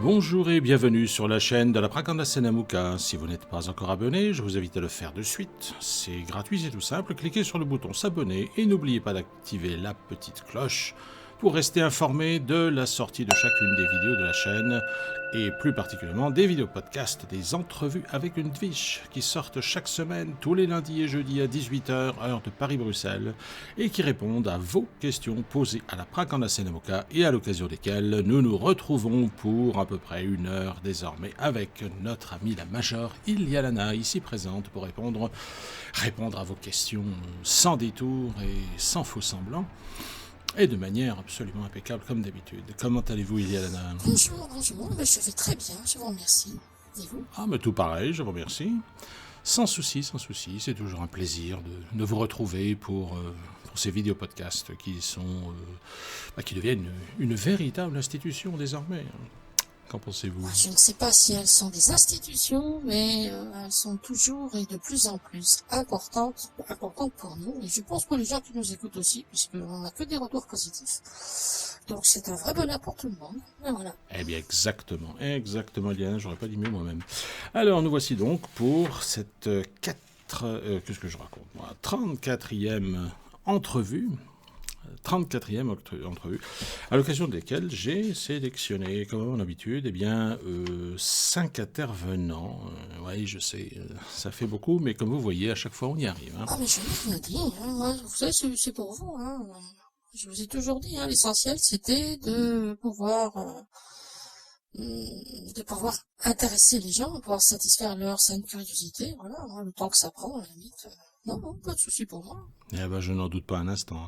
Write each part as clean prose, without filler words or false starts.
Bonjour et bienvenue sur la chaîne de la Prakanda Senamuka. Si vous n'êtes pas encore abonné, je vous invite à le faire de suite. C'est gratuit et tout simple, cliquez sur le bouton s'abonner et n'oubliez pas d'activer la petite cloche pour rester informé de la sortie de chacune des vidéos de la chaîne et plus particulièrement des vidéos podcast, des entrevues avec une Twitch qui sortent chaque semaine tous les lundis et jeudis à 18h heure de Paris-Bruxelles et qui répondent à vos questions posées à la Prakanda Senamuka et à l'occasion desquelles nous nous retrouvons pour à peu près une heure désormais avec notre amie la Major Ilialana ici présente pour répondre à vos questions sans détour et sans faux semblant. Et de manière absolument impeccable comme d'habitude. Comment allez-vous, Ilialana ? Bonjour, je vais très bien, je vous remercie. Et vous ? Ah, mais tout pareil, je vous remercie. Sans souci, c'est toujours un plaisir de vous retrouver pour ces vidéos podcasts qui deviennent une véritable institution désormais. Qu'en pensez-vous ? Je ne sais pas si elles sont des institutions, mais elles sont toujours et de plus en plus importantes pour nous. Et je pense pour les gens qui nous écoutent aussi, puisqu'on n'a que des retours positifs. Donc c'est un vrai bonheur pour tout le monde. Et voilà. Eh bien exactement, Iliana, j'aurais pas dit mieux moi-même. Alors nous voici donc pour cette 34e entrevue. 34e entrevue, à l'occasion desquelles j'ai sélectionné, comme à mon habitude, 5 intervenants. Oui, je sais, ça fait beaucoup, mais comme vous voyez, à chaque fois, on y arrive. Hein. Ah, mais je vous l'ai dit, hein, vous savez, c'est pour vous. Hein. Je vous ai toujours dit, hein, l'essentiel, c'était de pouvoir intéresser les gens, de pouvoir satisfaire leur saine curiosité. Voilà, hein, le temps que ça prend, à la limite. Non, pas de souci pour moi. Eh ben, je n'en doute pas un instant.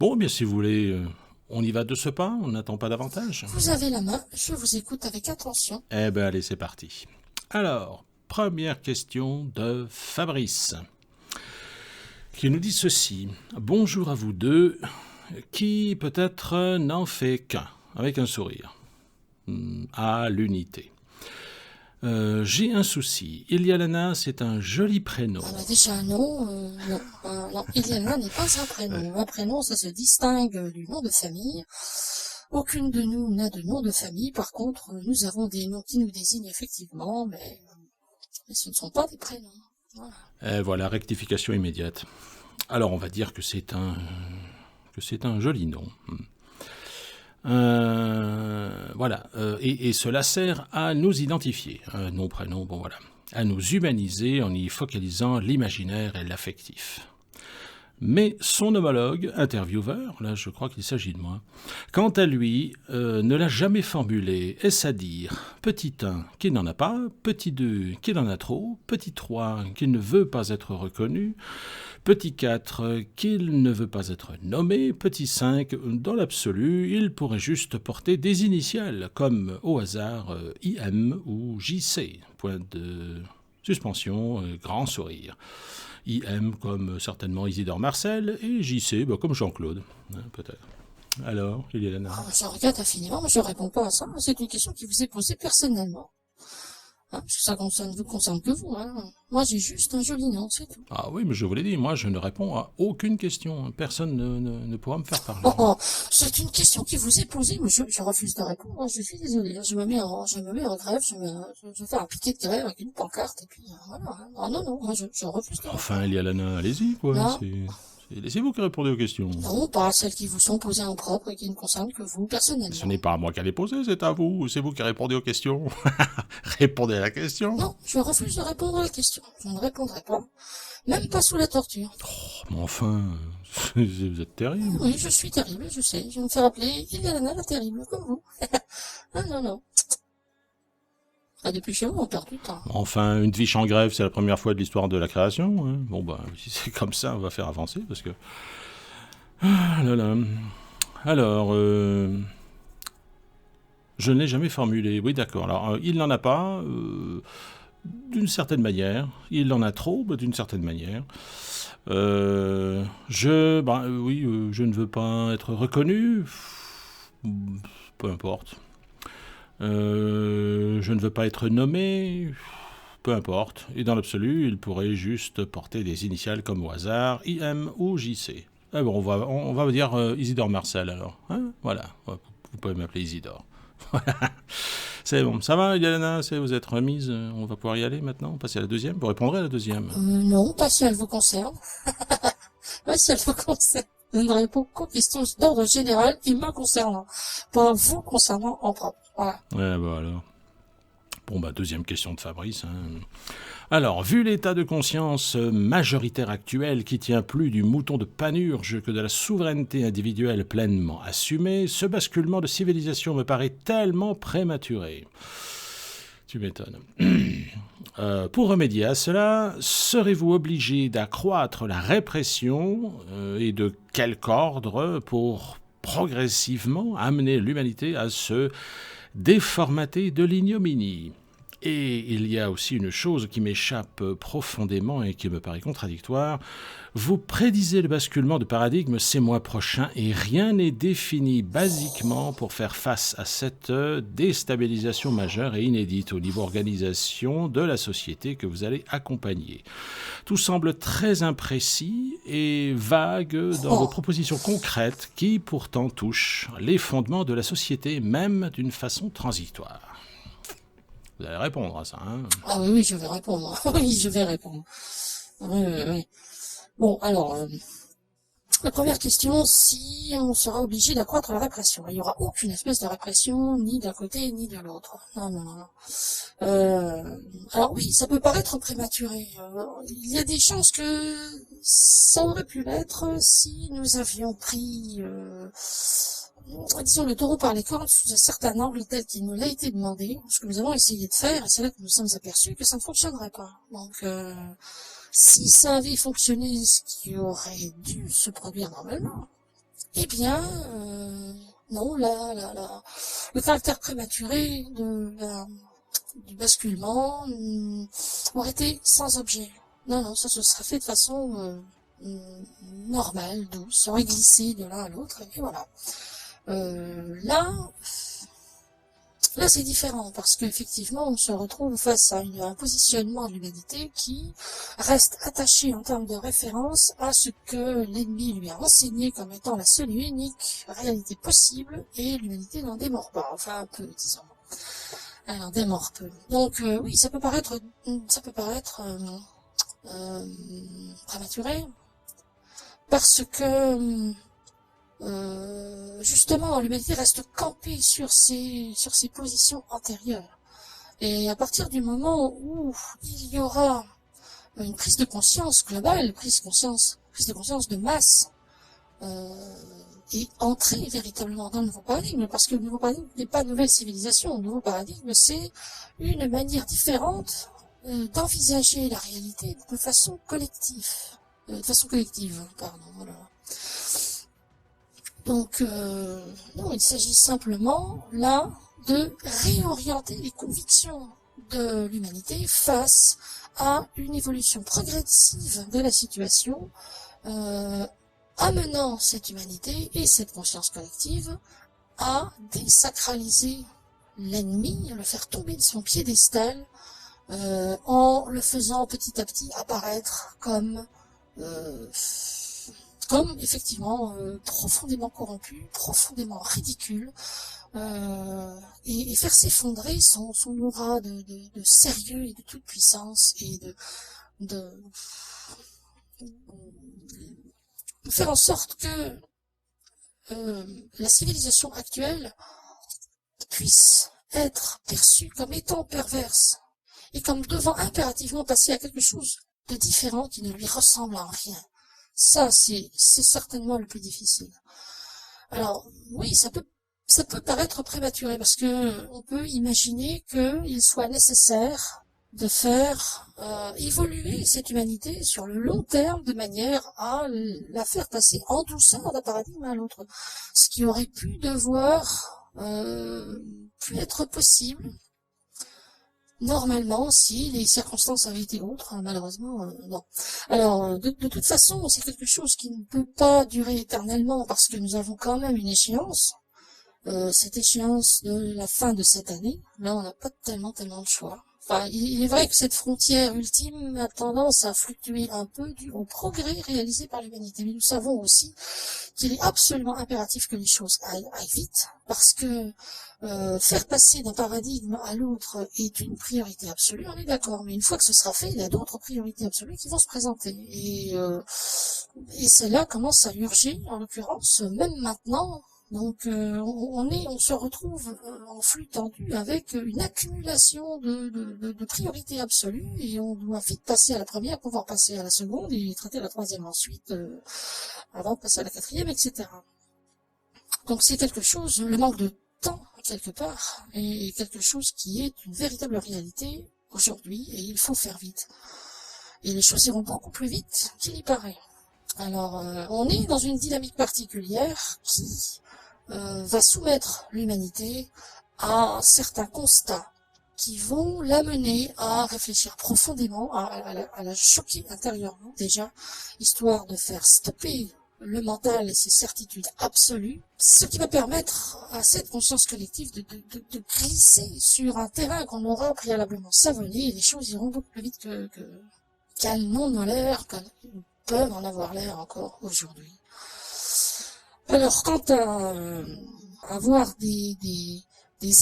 Bon, eh bien, si vous voulez, on y va de ce pas, on n'attend pas davantage. Vous avez la main, je vous écoute avec attention. Eh ben, allez, c'est parti. Alors, première question de Fabrice, qui nous dit ceci. Bonjour à vous deux, qui peut-être n'en fait qu'un, avec un sourire, à l'unité. J'ai un souci. Ilialana, c'est un joli prénom. Ah bah déjà non, Ilialana n'est pas un prénom. Un prénom, ça se distingue du nom de famille. Aucune de nous n'a de nom de famille. Par contre, nous avons des noms qui nous désignent effectivement, mais ce ne sont pas des prénoms. Voilà. Voilà, rectification immédiate. Alors, on va dire que c'est un joli nom. Et cela sert à nous identifier, nom, prénom, bon voilà, à nous humaniser en y focalisant l'imaginaire et l'affectif. Mais son homologue, intervieweur, là je crois qu'il s'agit de moi, quant à lui, ne l'a jamais formulé, est-ce à dire petit 1 qui n'en a pas, petit 2 qui en a trop, petit 3 qui ne veut pas être reconnu, petit 4 qu'il ne veut pas être nommé, petit 5 dans l'absolu, il pourrait juste porter des initiales comme au hasard IM ou JC, point de suspension, grand sourire. IM comme certainement Isidore Marcel et JC comme Jean-Claude, peut-être. Alors, Ilialana. Je regrette infiniment, mais je ne réponds pas à ça. C'est une question qui vous est posée personnellement. Hein, parce que ça ne vous concerne que vous. Hein. Moi, j'ai juste un joli nom, c'est tout. Ah oui, mais je vous l'ai dit, moi, je ne réponds à aucune question. Personne ne pourra me faire parler. C'est une question qui vous est posée, mais je refuse de répondre. Je suis désolé. Je me mets en grève, je fais un piquet de grève avec une pancarte, et puis voilà. Hein. Ah non, moi, je refuse de répondre. Enfin, Ilialana, allez-y, quoi. Laissez-vous qui répondez aux questions. Non, pas celles qui vous sont posées en propre et qui ne concernent que vous personnellement. Ce n'est pas à moi qu'à les poser, c'est à vous. C'est vous qui répondez aux questions. Répondez à la question. Non, je refuse de répondre à la question. Je ne répondrai pas. Même pas sous la torture. Oh, mais enfin, vous êtes terrible. Oui, je suis terrible, je sais. Je me fais rappeler Ilialana la terrible, comme vous. Ah non. Ah, depuis chez vous, on perd du temps. Enfin, une Twitch en grève, c'est la première fois de l'histoire de la création. Hein. Bon, si c'est comme ça, on va faire avancer, parce que... Ah là là. Alors, je ne l'ai jamais formulé. Oui, d'accord. Alors, il n'en a pas, d'une certaine manière. Il en a trop, d'une certaine manière. Je ne veux pas être reconnu. Peu importe. Je ne veux pas être nommé, peu importe. Et dans l'absolu, il pourrait juste porter des initiales comme au hasard, IM ou JC. Ah bon, on va dire Isidore Marcel alors. Hein, voilà, vous pouvez m'appeler Isidore. Voilà. C'est bon, ça va, Yelena, vous êtes remise, on va pouvoir y aller maintenant, passer à la deuxième, vous répondrez à la deuxième. Non, pas si elle vous concerne. Pas si elle vous concerne. Je ne réponds qu'aux questions d'ordre général et me concernant. Pas vous concernant en propre. Voilà. Ouais, bah alors. Bon, bah, deuxième question de Fabrice. Hein. Alors, vu l'état de conscience majoritaire actuel qui tient plus du mouton de Panurge que de la souveraineté individuelle pleinement assumée, ce basculement de civilisation me paraît tellement prématuré. Tu m'étonnes. Pour remédier à cela, serez-vous obligé d'accroître la répression et de quelque ordre pour progressivement amener l'humanité à se déformater de l'ignominie? Et il y a aussi une chose qui m'échappe profondément et qui me paraît contradictoire. Vous prédisez le basculement de paradigme ces mois prochains et rien n'est défini basiquement pour faire face à cette déstabilisation majeure et inédite au niveau organisation de la société que vous allez accompagner. Tout semble très imprécis et vague dans vos propositions concrètes qui pourtant touchent les fondements de la société même d'une façon transitoire. Vous allez répondre à ça, hein? Ah oui, je vais répondre. Oui, je vais répondre. Oui. Bon, alors, la première question, si on sera obligé d'accroître la répression. Il n'y aura aucune espèce de répression, ni d'un côté, ni de l'autre. Non. Alors oui, ça peut paraître prématuré. Il y a des chances que ça aurait pu l'être si nous avions pris... disons, le taureau par les cornes sous un certain angle tel qu'il nous l'a été demandé, ce que nous avons essayé de faire, et c'est là que nous sommes aperçus que ça ne fonctionnerait pas. Donc, si ça avait fonctionné, ce qui aurait dû se produire normalement, eh bien, non, le caractère prématuré du basculement aurait été sans objet. Non, ça se serait fait de façon normale, douce, on aurait glissé de l'un à l'autre, et voilà. Là c'est différent parce qu'effectivement on se retrouve face à un positionnement de l'humanité qui reste attaché en termes de référence à ce que l'ennemi lui a enseigné comme étant la seule et unique réalité possible, et l'humanité n'en démord pas, enfin un peu, disons. Elle en démord peu. Donc oui, ça peut paraître prématuré parce que justement, l'humanité reste campée sur ses positions antérieures. Et à partir du moment où il y aura une prise de conscience globale, prise de conscience de masse, et entrer véritablement dans le nouveau paradigme, parce que le nouveau paradigme n'est pas une nouvelle civilisation, le nouveau paradigme c'est une manière différente d'envisager la réalité de façon collective. Voilà. Donc, non, il s'agit simplement, là, de réorienter les convictions de l'humanité face à une évolution progressive de la situation, amenant cette humanité et cette conscience collective à désacraliser l'ennemi, à le faire tomber de son piédestal, en le faisant petit à petit apparaître comme effectivement profondément corrompu, profondément ridicule, et faire s'effondrer son aura de sérieux et de toute puissance, et de faire en sorte que la civilisation actuelle puisse être perçue comme étant perverse et comme devant impérativement passer à quelque chose de différent qui ne lui ressemble en rien. Ça, c'est certainement le plus difficile. Alors, oui, ça peut paraître prématuré parce que on peut imaginer qu'il soit nécessaire de faire évoluer cette humanité sur le long terme de manière à la faire passer en douceur d'un paradigme à l'autre. Ce qui aurait pu pu être possible normalement, si les circonstances avaient été autres, malheureusement, non. Alors, de toute façon, c'est quelque chose qui ne peut pas durer éternellement parce que nous avons quand même une échéance. Cette échéance de la fin de cette année, là, on n'a pas tellement de choix. enfin, il est vrai que cette frontière ultime a tendance à fluctuer un peu dû au progrès réalisé par l'humanité. Mais nous savons aussi qu'il est absolument impératif que les choses aillent vite, parce que faire passer d'un paradigme à l'autre est une priorité absolue, on est d'accord, mais une fois que ce sera fait, il y a d'autres priorités absolues qui vont se présenter. Et celle-là commence à urger, en l'occurrence, même maintenant. Donc on se retrouve en flux tendu avec une accumulation de priorités absolues et on doit vite passer à la première, pouvoir passer à la seconde et traiter la troisième ensuite, avant de passer à la quatrième, etc. Donc c'est quelque chose, le manque de temps quelque part, est quelque chose qui est une véritable réalité aujourd'hui et il faut faire vite. Et les choses iront beaucoup plus vite qu'il y paraît. Alors on est dans une dynamique particulière qui va soumettre l'humanité à certains constats qui vont l'amener à réfléchir profondément, à la choquer intérieurement déjà, histoire de faire stopper le mental et ses certitudes absolues, ce qui va permettre à cette conscience collective de glisser sur un terrain qu'on aura préalablement savonné et les choses iront beaucoup plus vite qu'elles n'en ont l'air, qu'elles peuvent en avoir l'air encore aujourd'hui. Alors, quant à avoir des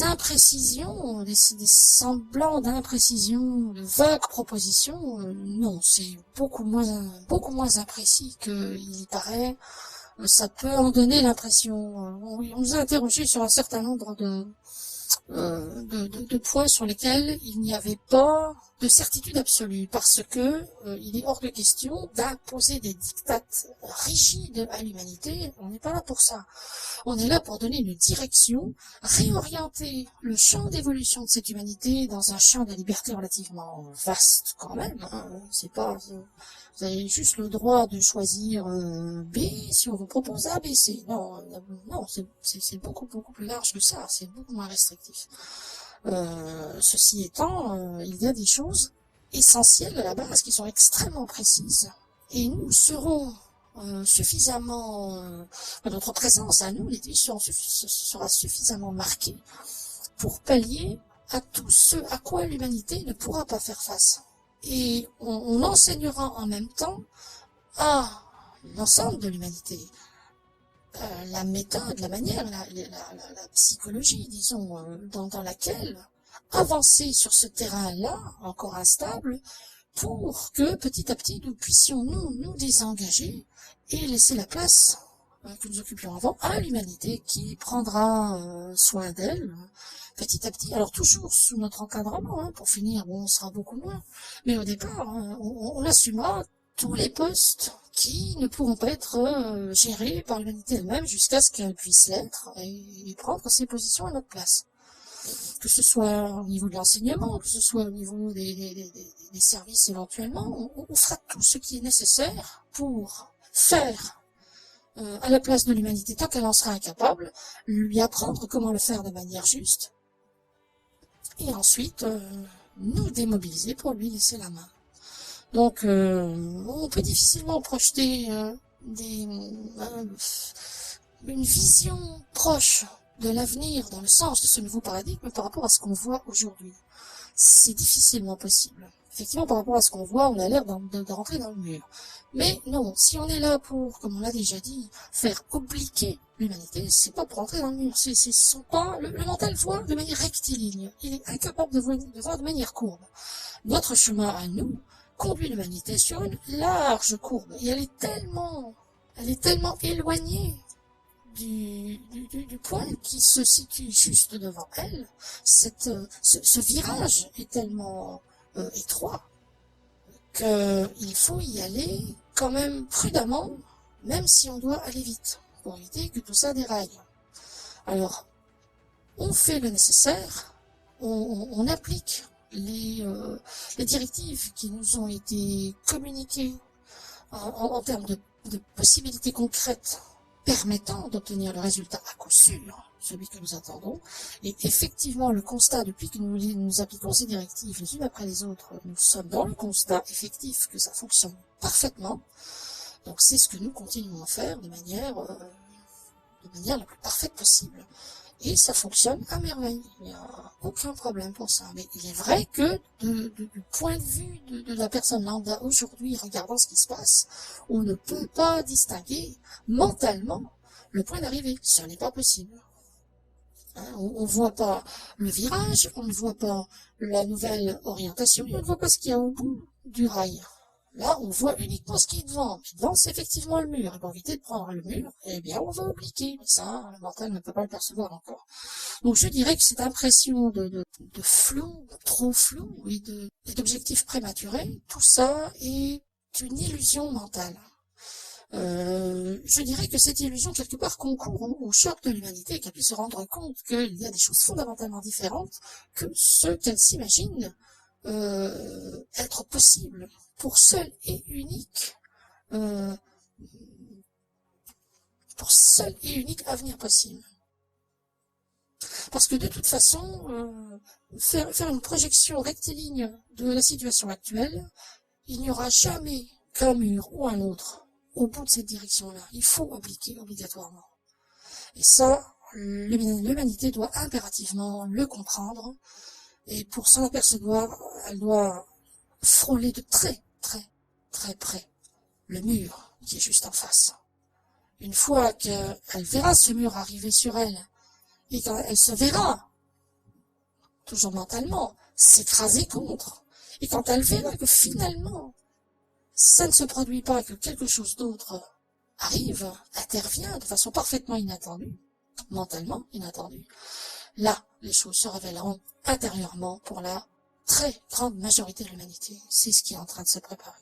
imprécisions, des semblants d'imprécisions, de vagues propositions, non, c'est beaucoup moins imprécis qu'il y paraît. Ça peut en donner l'impression. On nous a interrogé sur un certain nombre de points sur lesquels il n'y avait pas de certitude absolue, parce que il est hors de question d'imposer des dictates rigides à l'humanité. On n'est pas là pour ça. On est là pour donner une direction, réorienter le champ d'évolution de cette humanité dans un champ de liberté relativement vaste quand même. Hein. C'est pas, vous avez juste le droit de choisir B si on vous propose A, B, C. Non, c'est beaucoup plus large que ça. C'est beaucoup moins restrictif. Ceci étant, il y a des choses essentielles à la base qui sont extrêmement précises. Et nous serons suffisamment, notre présence à nous, sera suffisamment marquée pour pallier à tout ce à quoi l'humanité ne pourra pas faire face. Et on enseignera en même temps à l'ensemble de l'humanité la méthode, la manière, la psychologie, disons, dans laquelle avancer sur ce terrain-là, encore instable, pour que petit à petit nous puissions nous désengager et laisser la place que nous occupions avant à l'humanité qui prendra soin d'elle petit à petit. Alors toujours sous notre encadrement, hein, pour finir, bon, on sera beaucoup moins, mais au départ, hein, on assumera tous les postes qui ne pourront pas être gérés par l'humanité elle-même jusqu'à ce qu'elle puisse l'être et prendre ses positions à notre place. Que ce soit au niveau de l'enseignement, que ce soit au niveau des services éventuellement, on fera tout ce qui est nécessaire pour faire à la place de l'humanité, tant qu'elle en sera incapable, lui apprendre comment le faire de manière juste, et ensuite nous démobiliser pour lui laisser la main. Donc, on peut difficilement projeter une vision proche de l'avenir dans le sens de ce nouveau paradigme par rapport à ce qu'on voit aujourd'hui. C'est difficilement possible. Effectivement, par rapport à ce qu'on voit, on a l'air de rentrer dans le mur. Mais non, si on est là pour, comme on l'a déjà dit, faire obliquer l'humanité, c'est pas pour rentrer dans le mur. Le mental voit de manière rectiligne. Il est incapable de voir de manière courbe. Notre chemin à nous conduit l'humanité sur une large courbe. Et elle est tellement éloignée du point qui se situe juste devant elle. Ce virage est tellement étroit qu'il faut y aller quand même prudemment, même si on doit aller vite, pour éviter que tout ça déraille. Alors, on fait le nécessaire, on applique les directives qui nous ont été communiquées en termes de possibilités concrètes permettant d'obtenir le résultat à coup sûr, celui que nous attendons. Et effectivement, le constat, depuis que nous appliquons ces directives les unes après les autres, nous sommes dans le constat effectif que ça fonctionne parfaitement. Donc c'est ce que nous continuons à faire de manière la plus parfaite possible. Et ça fonctionne à merveille. Il n'y a aucun problème pour ça. Mais il est vrai que du point de vue de la personne lambda aujourd'hui, regardant ce qui se passe, on ne peut pas distinguer mentalement le point d'arrivée. Ce n'est pas possible. Hein, on ne voit pas le virage, on ne voit pas la nouvelle orientation, on ne voit pas ce qu'il y a au bout du rail. Là, on voit uniquement ce qui est devant. Puis devant, c'est effectivement le mur. Et pour éviter de prendre le mur, eh bien, on va obliquer. Mais ça, le mental ne peut pas le percevoir encore. Donc, je dirais que cette impression de flou, trop flou, et d'objectifs prématurés, tout ça est une illusion mentale. Je dirais que cette illusion, quelque part, concourt au choc de l'humanité, qu'elle puisse se rendre compte qu'il y a des choses fondamentalement différentes que ce qu'elle s'imagine être possible pour seul et unique avenir possible. Parce que de toute façon, faire une projection rectiligne de la situation actuelle, il n'y aura jamais qu'un mur ou un autre au bout de cette direction-là. Il faut obliquer obligatoirement. Et ça, l'humanité doit impérativement le comprendre. Et pour s'en apercevoir, elle doit frôler de très, très, très près le mur qui est juste en face. Une fois qu'elle verra ce mur arriver sur elle, et quand elle se verra, toujours mentalement, s'écraser contre, et quand elle verra que finalement, ça ne se produit pas, que quelque chose d'autre arrive, intervient de façon parfaitement inattendue, mentalement inattendue, là, les choses se révéleront intérieurement pour la très grande majorité de l'humanité. C'est ce qui est en train de se préparer.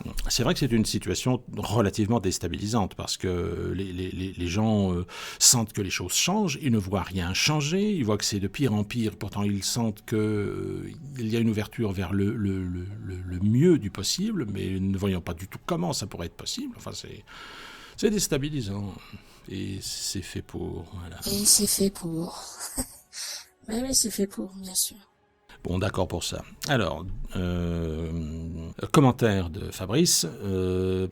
Voilà. C'est vrai que c'est une situation relativement déstabilisante parce que les gens sentent que les choses changent, ils ne voient rien changer, ils voient que c'est de pire en pire, pourtant ils sentent qu'il y a une ouverture vers le mieux du possible, mais ne voyant pas du tout comment ça pourrait être possible. Enfin, c'est déstabilisant et c'est fait pour. Voilà. Et c'est fait pour. Oui, c'est fait pour, bien sûr. Bon, d'accord pour ça. Alors, commentaire de Fabrice.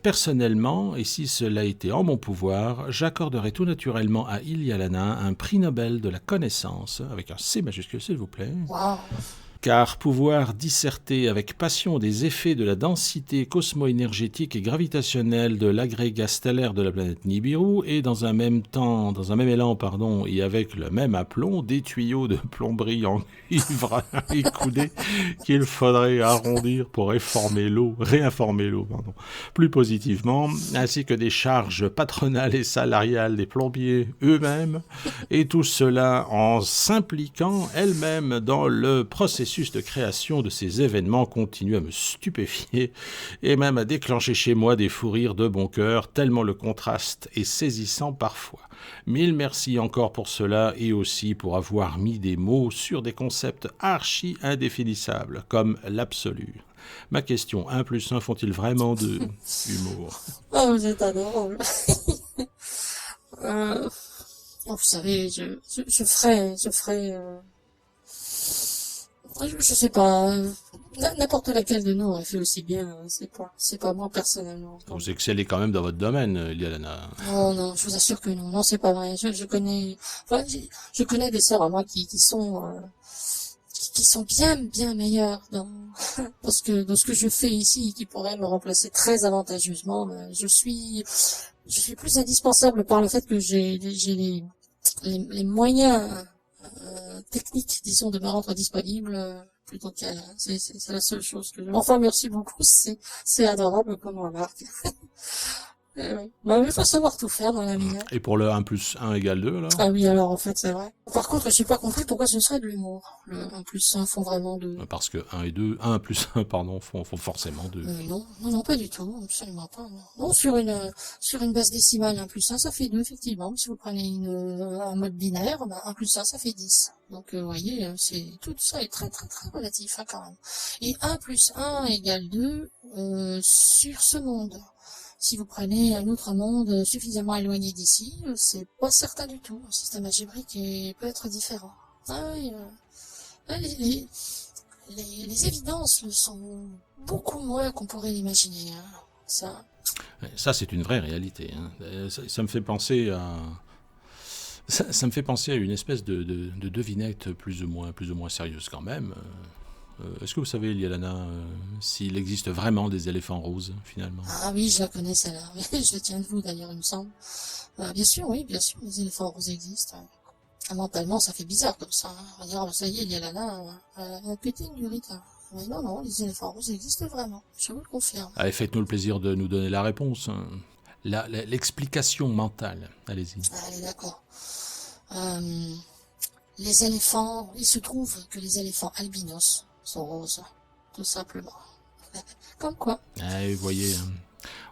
Personnellement, et si cela était en mon pouvoir, j'accorderais tout naturellement à Ilya Lana un prix Nobel de la connaissance, avec un C majuscule, s'il vous plaît. Wow. Car pouvoir disserter avec passion des effets de la densité cosmo-énergétique et gravitationnelle de l'agrégat stellaire de la planète Nibiru et dans un même élan, et avec le même aplomb, des tuyaux de plomberie en cuivre écoudés qu'il faudrait arrondir pour réinformer l'eau, plus positivement, ainsi que des charges patronales et salariales des plombiers eux-mêmes, et tout cela en s'impliquant elle-même dans le processus de création de ces événements continue à me stupéfier et même à déclencher chez moi des fous rires de bon cœur, tellement le contraste est saisissant parfois. Mille merci encore pour cela et aussi pour avoir mis des mots sur des concepts archi indéfinissables comme l'absolu. Ma question, 1 plus 1 font-ils vraiment 2? Humour. Oh, vous êtes adorable. Vous savez, je ferai je sais pas, n'importe laquelle de nous aurait fait aussi bien, c'est pas moi personnellement. Vous excellez quand même dans votre domaine, Ilya Lana. Oh non, je vous assure que non, c'est pas vrai. Je connais des sœurs à moi qui sont bien meilleures dans ce que je fais ici, qui pourraient me remplacer très avantageusement. Je suis plus indispensable par le fait que j'ai les moyens technique, disons, de me rendre disponible plutôt qu'elle. C'est la seule chose que je... Enfin, merci beaucoup, c'est adorable comme remarque. Oui. Bah, il faut savoir tout faire dans la vie. Et pour le 1 plus 1 égale 2, alors? Ah oui, alors en fait, c'est vrai. Par contre, j'ai pas compris pourquoi ce serait de l'humour. Le 1 plus 1 font vraiment 2. Parce que 1 plus 1, font forcément 2. Non, pas du tout, absolument pas. Non, sur une base décimale, 1 plus 1, ça fait 2, effectivement. Si vous prenez un mode binaire, 1 plus 1, ça fait 10. Donc, vous voyez, tout ça est très, très, très relatif, quand même. Et 1 plus 1 égale 2, sur ce monde. Si vous prenez un autre monde suffisamment éloigné d'ici, c'est pas certain du tout. Le système algébrique peut être différent. Ah oui, les évidences le sont beaucoup moins qu'on pourrait l'imaginer. Ça, c'est une vraie réalité. Ça me fait penser Ça me fait penser à une espèce de devinette plus ou moins sérieuse quand même. Est-ce que vous savez, Lialana, s'il existe vraiment des éléphants roses, finalement? Ah oui, je la connais celle-là. Oui, je la tiens de vous d'ailleurs, il me semble. Bien sûr, oui, bien sûr, les éléphants roses existent. Ah, mentalement, ça fait bizarre comme ça. Hein. On va dire, ça y est, il y a là, elle a pété une durite. Hein. Mais non, non, les éléphants roses existent vraiment. Je vous le confirme. Allez, faites-nous le plaisir de nous donner la réponse, hein. L'explication mentale, allez-y. Allez, d'accord. Euh, les éléphants, il se trouve que les éléphants albinos sont roses, tout simplement. Comme quoi. Ah, vous voyez, hein.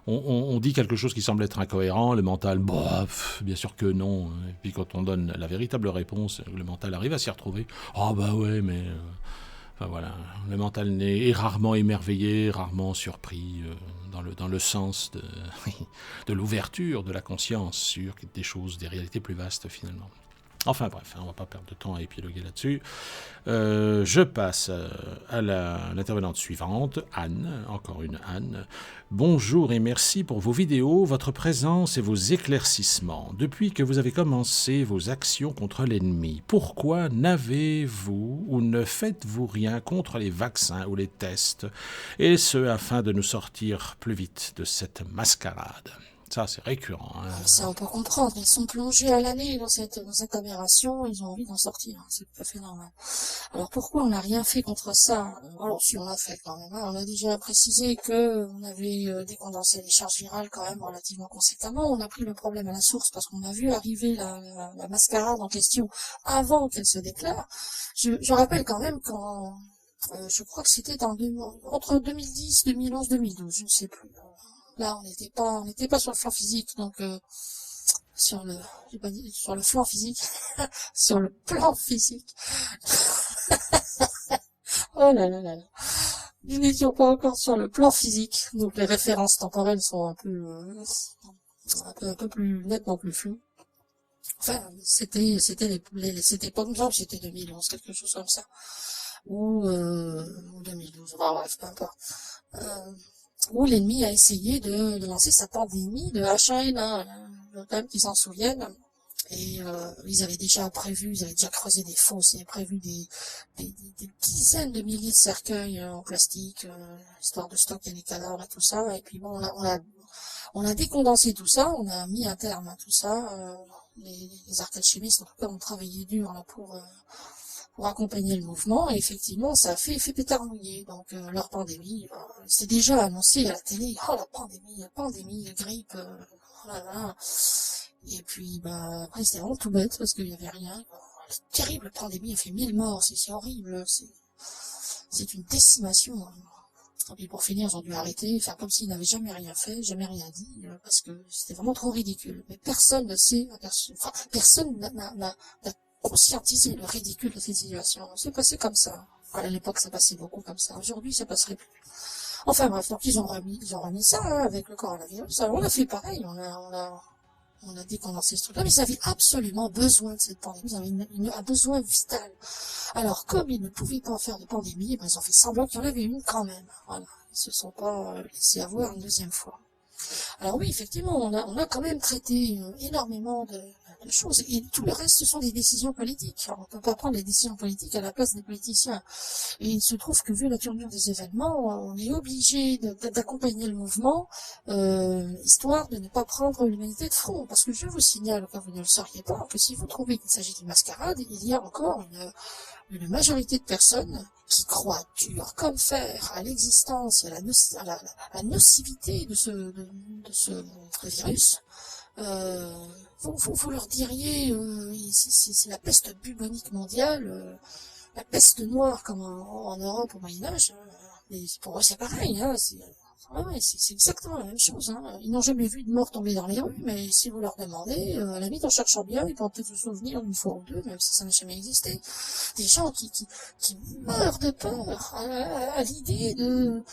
On dit quelque chose qui semble être incohérent, le mental, bah, bien sûr que non. Et puis quand on donne la véritable réponse, le mental arrive à s'y retrouver. Ah bah ouais, mais... enfin voilà, le mental est rarement émerveillé, rarement surpris dans le sens de l'ouverture de la conscience sur des choses, des réalités plus vastes finalement. Enfin bref, on ne va pas perdre de temps à épiloguer là-dessus. Je passe à l'intervenante suivante, Anne, encore une Anne. Bonjour et merci pour vos vidéos, votre présence et vos éclaircissements. Depuis que vous avez commencé vos actions contre l'ennemi, pourquoi n'avez-vous ou ne faites-vous rien contre les vaccins ou les tests, et ce afin de nous sortir plus vite de cette mascarade? Ça, c'est récurrent. Hein. Ça, on peut comprendre. Ils sont plongés à l'année dans cette aberration. Ils ont envie d'en sortir. Hein. C'est tout à fait normal. Alors, pourquoi on n'a rien fait contre ça? Alors, si on a fait quand même. Hein. On a déjà précisé que on avait décondensé les charges virales quand même relativement conséquemment. On a pris le problème à la source parce qu'on a vu arriver la mascarade en question avant qu'elle se déclare. Je rappelle quand même quand... je crois que c'était entre 2010, 2011, 2012. Je ne sais plus. Là, on n'était pas sur le flanc physique, donc j'ai pas dit sur le flanc physique, sur le plan physique. Oh là là là là. Nous n'étions pas encore sur le plan physique, donc les références temporelles sont un peu plus nettement plus floues. Enfin, c'était pas comme ça, c'était 2011, quelque chose comme ça, ou 2012. Enfin, bref, peu importe. Où l'ennemi a essayé de lancer sa pandémie de H1N1, même qu'ils s'en souviennent. Et ils avaient déjà creusé des fosses, ils avaient prévu des dizaines de milliers de cercueils en plastique, histoire de stocker les cadavres et tout ça. Et puis bon, on a décondensé tout ça, on a mis un terme à tout ça. Les arcades chimistes, en tout cas, ont travaillé dur là pour accompagner le mouvement, et effectivement, ça a fait effet pétard mouillé. Donc, leur pandémie, c'est déjà annoncé à la télé, oh, la pandémie, la grippe, oh là là. Et puis, après, c'était vraiment tout bête, parce qu'il y avait rien. La terrible pandémie a fait 1000 morts, c'est horrible, c'est une décimation. Et puis, pour finir, ils ont dû arrêter, faire comme s'ils n'avaient jamais rien fait, jamais rien dit, parce que c'était vraiment trop ridicule. Mais personne ne sait, personne n'a conscientiser le ridicule de cette situation. C'est passé comme ça. À l'époque, ça passait beaucoup comme ça. Aujourd'hui, ça passerait plus. Enfin bref, donc ils ont remis ça hein, avec le coronavirus. Alors, on a fait pareil. On a décondensé ce truc-là, mais ils avaient absolument besoin de cette pandémie. Ils avaient un besoin vital. Alors, comme ils ne pouvaient pas faire de pandémie, ils ont fait semblant qu'il y en avait une quand même. Voilà. Ils se sont pas laissés avoir une deuxième fois. Alors oui, effectivement, on a quand même traité énormément de choses, et tout le reste, ce sont des décisions politiques. Alors, on ne peut pas prendre les décisions politiques à la place des politiciens. Et il se trouve que, vu la tournure des événements, on est obligé d'accompagner le mouvement, histoire de ne pas prendre l'humanité de front. Parce que je vous signale, quand vous ne le sauriez pas, que si vous trouvez qu'il s'agit d'une mascarade, il y a encore une majorité de personnes qui croient dur comme fer à l'existence et à la nocivité de ce virus. Vous leur diriez, c'est la peste bubonique mondiale, la peste noire comme en Europe au Moyen-Âge. Mais pour eux, c'est pareil, hein, c'est exactement la même chose. Hein. Ils n'ont jamais vu de mort tomber dans les rues, mais si vous leur demandez, à la limite, en cherchant bien, ils pourront peut-être se souvenir une fois ou deux, même si ça n'a jamais existé. Des gens qui meurent de peur à l'idée de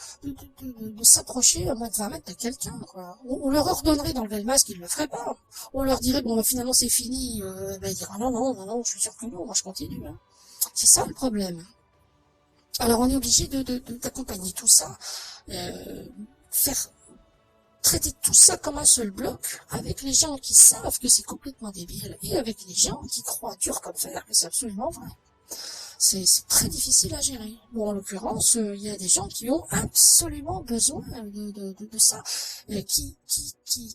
s'approcher à moins de 20 mètres de quelqu'un. On leur ordonnerait d'enlever le masque, ils le feraient pas. On leur dirait, bon, finalement, c'est fini. Ils diraient, non, je suis sûr que non, moi je continue. Hein. C'est ça le problème. Alors on est obligé d'accompagner tout ça, faire traiter tout ça comme un seul bloc, avec les gens qui savent que c'est complètement débile, et avec les gens qui croient dur comme fer que c'est absolument vrai. C'est très difficile à gérer. Bon, en l'occurrence, il y a des gens qui ont absolument besoin de ça, qui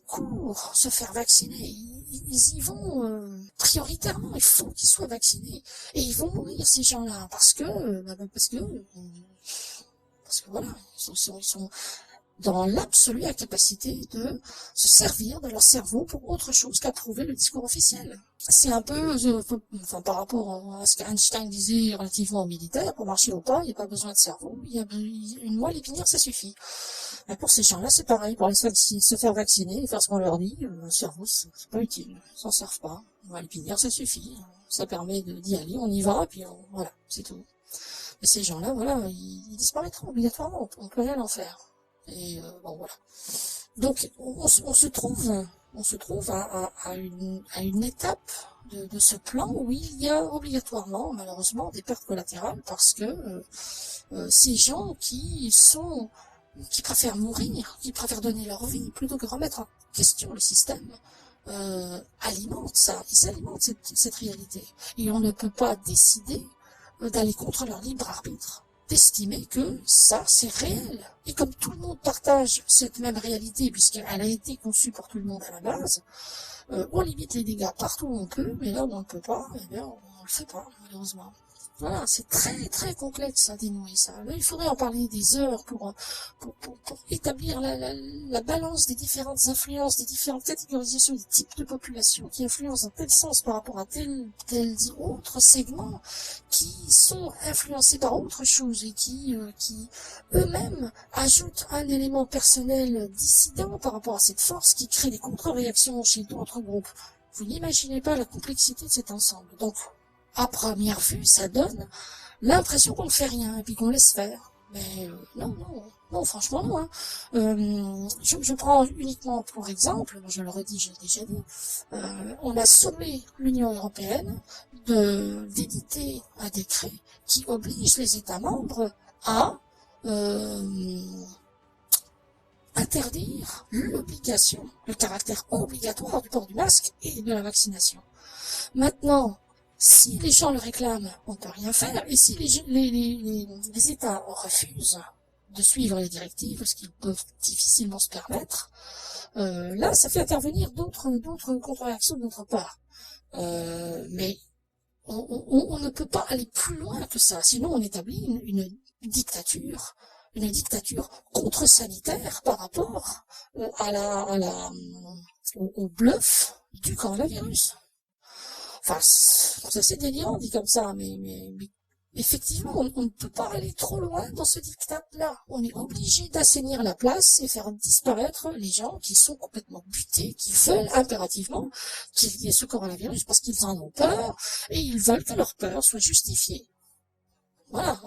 courent se faire vacciner. Ils y vont prioritairement. Il faut qu'ils soient vaccinés, et ils vont mourir ces gens-là parce que voilà, ils sont dans l'absolue incapacité de se servir de leur cerveau pour autre chose qu'à prouver le discours officiel. C'est un peu, par rapport à ce qu'Einstein disait relativement aux militaires, pour marcher au pas, il n'y a pas besoin de cerveau, il y a une moelle épinière, ça suffit. Mais pour ces gens-là, c'est pareil, pour se faire vacciner et faire ce qu'on leur dit, le cerveau, c'est pas utile, ils s'en servent pas. Une moelle épinière, ça suffit, ça permet d'y aller, on y va, puis voilà, c'est tout. Mais ces gens-là, voilà, ils disparaîtront obligatoirement, on peut rien en faire. Et bon, voilà. Donc on se trouve à une étape de ce plan où il y a obligatoirement, malheureusement, des pertes collatérales parce que ces gens qui préfèrent mourir, qui préfèrent donner leur vie plutôt que remettre en question le système, alimentent ça, ils alimentent cette réalité. Et on ne peut pas décider d'aller contre leur libre arbitre, d'estimer que ça, c'est réel. Et comme tout le monde partage cette même réalité, puisqu'elle a été conçue pour tout le monde à la base, on limite les dégâts partout où on peut, mais là où on ne peut pas, eh bien, on le fait pas, malheureusement. Voilà, c'est très très complexe à dénouer ça. Là, il faudrait en parler des heures pour établir la balance des différentes influences, des différentes catégorisations, des types de populations qui influencent dans tel sens par rapport à tel autre segment, qui sont influencés par autre chose et qui eux-mêmes ajoutent un élément personnel dissident par rapport à cette force qui crée des contre-réactions chez d'autres groupes. Vous n'imaginez pas la complexité de cet ensemble. Donc, à première vue, ça donne l'impression qu'on ne fait rien et puis qu'on laisse faire. Mais non, franchement non. Hein. Je prends uniquement pour exemple, je le redis, je l'ai déjà dit, on a sommé l'Union européenne d'éditer un décret qui oblige les États membres à interdire le caractère obligatoire du port du masque et de la vaccination. Maintenant, si les gens le réclament, on ne peut rien faire. Et si les États refusent de suivre les directives, ce qu'ils peuvent difficilement se permettre, là, ça fait intervenir d'autres contre-réactions de notre part. Mais on ne peut pas aller plus loin que ça. Sinon, on établit une dictature contre-sanitaire par rapport au bluff du coronavirus. Enfin, ça c'est délirant dit comme ça, mais effectivement, on ne peut pas aller trop loin dans ce diktat-là. On est obligé d'assainir la place et faire disparaître les gens qui sont complètement butés, qui veulent impérativement qu'il y ait ce coronavirus parce qu'ils en ont peur et ils veulent que leur peur soit justifiée. Voilà,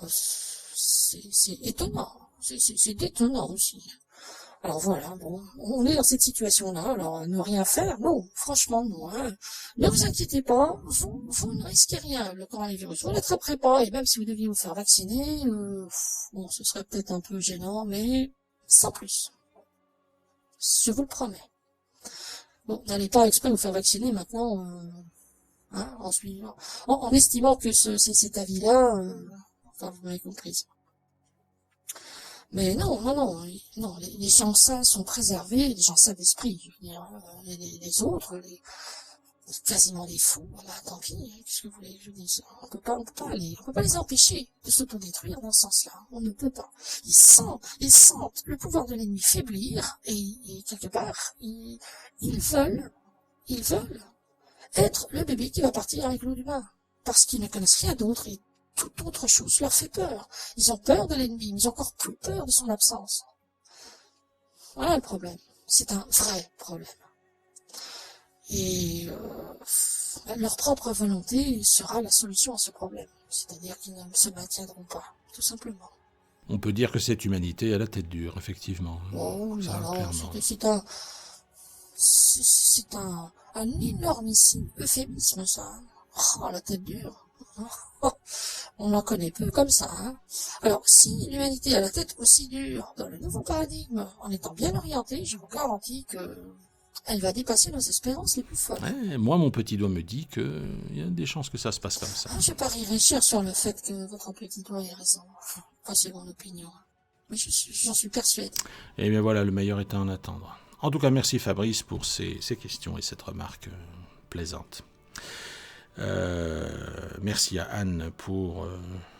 c'est étonnant, c'est détonnant aussi. Alors voilà, bon, on est dans cette situation-là, alors ne rien faire, non, franchement non. Hein. Ne vous inquiétez pas, vous ne risquez rien, le coronavirus, vous l'attraperez pas, et même si vous deviez vous faire vacciner, bon, ce serait peut-être un peu gênant, mais sans plus. Je vous le promets. Bon, n'allez pas exprès vous faire vacciner maintenant, hein, en estimant que cet avis-là, enfin vous m'avez compris. Mais non, les gens sains sont préservés, les gens sains d'esprit, je veux dire, les autres, quasiment des fous, bah, tant pis, qu'est-ce que vous voulez que je dise, on peut pas les empêcher de s'autodétruire dans ce sens-là, on ne peut pas. Ils sentent le pouvoir de l'ennemi faiblir, et quelque part, ils veulent être le bébé qui va partir avec l'eau du bain, parce qu'ils ne connaissent rien d'autre, et toute autre chose leur fait peur. Ils ont peur de l'ennemi, mais ils ont encore plus peur de son absence. Voilà le problème. C'est un vrai problème. Et leur propre volonté sera la solution à ce problème. C'est-à-dire qu'ils ne se maintiendront pas, tout simplement. On peut dire que cette humanité a la tête dure, effectivement. Oh là là, clairement. C'est un énormissime euphémisme, ça. Oh, la tête dure. On en connaît peu comme ça. Hein. Alors, si l'humanité a la tête aussi dure dans le nouveau paradigme, en étant bien orientée, je vous garantis que elle va dépasser nos espérances les plus folles. Ouais, moi, mon petit doigt me dit qu'il y a des chances que ça se passe comme ça. Je parierais cher sur le fait que votre petit doigt ait raison. Enfin, c'est mon opinion. Mais j'en suis persuadé. Et bien voilà, le meilleur est à en attendre. En tout cas, merci Fabrice pour ces questions et cette remarque plaisante. Merci à Anne pour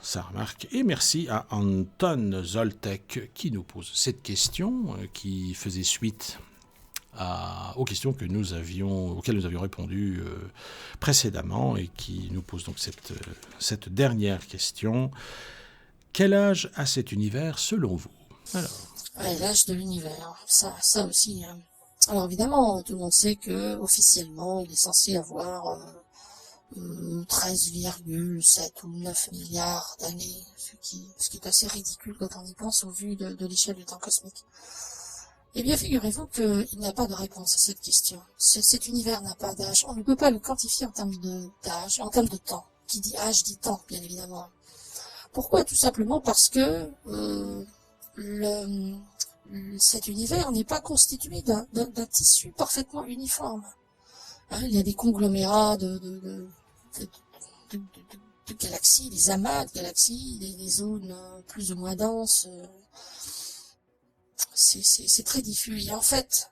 sa remarque et merci à Anton Zoltek qui nous pose cette question qui faisait suite aux questions auxquelles nous avions répondu précédemment et qui nous pose donc cette dernière question. Quel âge a cet univers selon vous? Alors. Ouais, l'âge de l'univers, ça aussi. Hein. Alors évidemment, tout le monde sait que officiellement, il est censé avoir 13,7 ou 9 milliards d'années, ce qui est assez ridicule quand on y pense au vu de l'échelle du temps cosmique. Eh bien, figurez-vous qu'il n'y a pas de réponse à cette question. Cet univers n'a pas d'âge. On ne peut pas le quantifier en termes d'âge, en termes de temps. Qui dit âge dit temps, bien évidemment. Pourquoi? Tout simplement parce que cet univers n'est pas constitué d'un tissu parfaitement uniforme. Hein, il y a des conglomérats de galaxies, des amas de galaxies, des zones plus ou moins denses. C'est très diffus. Et en fait,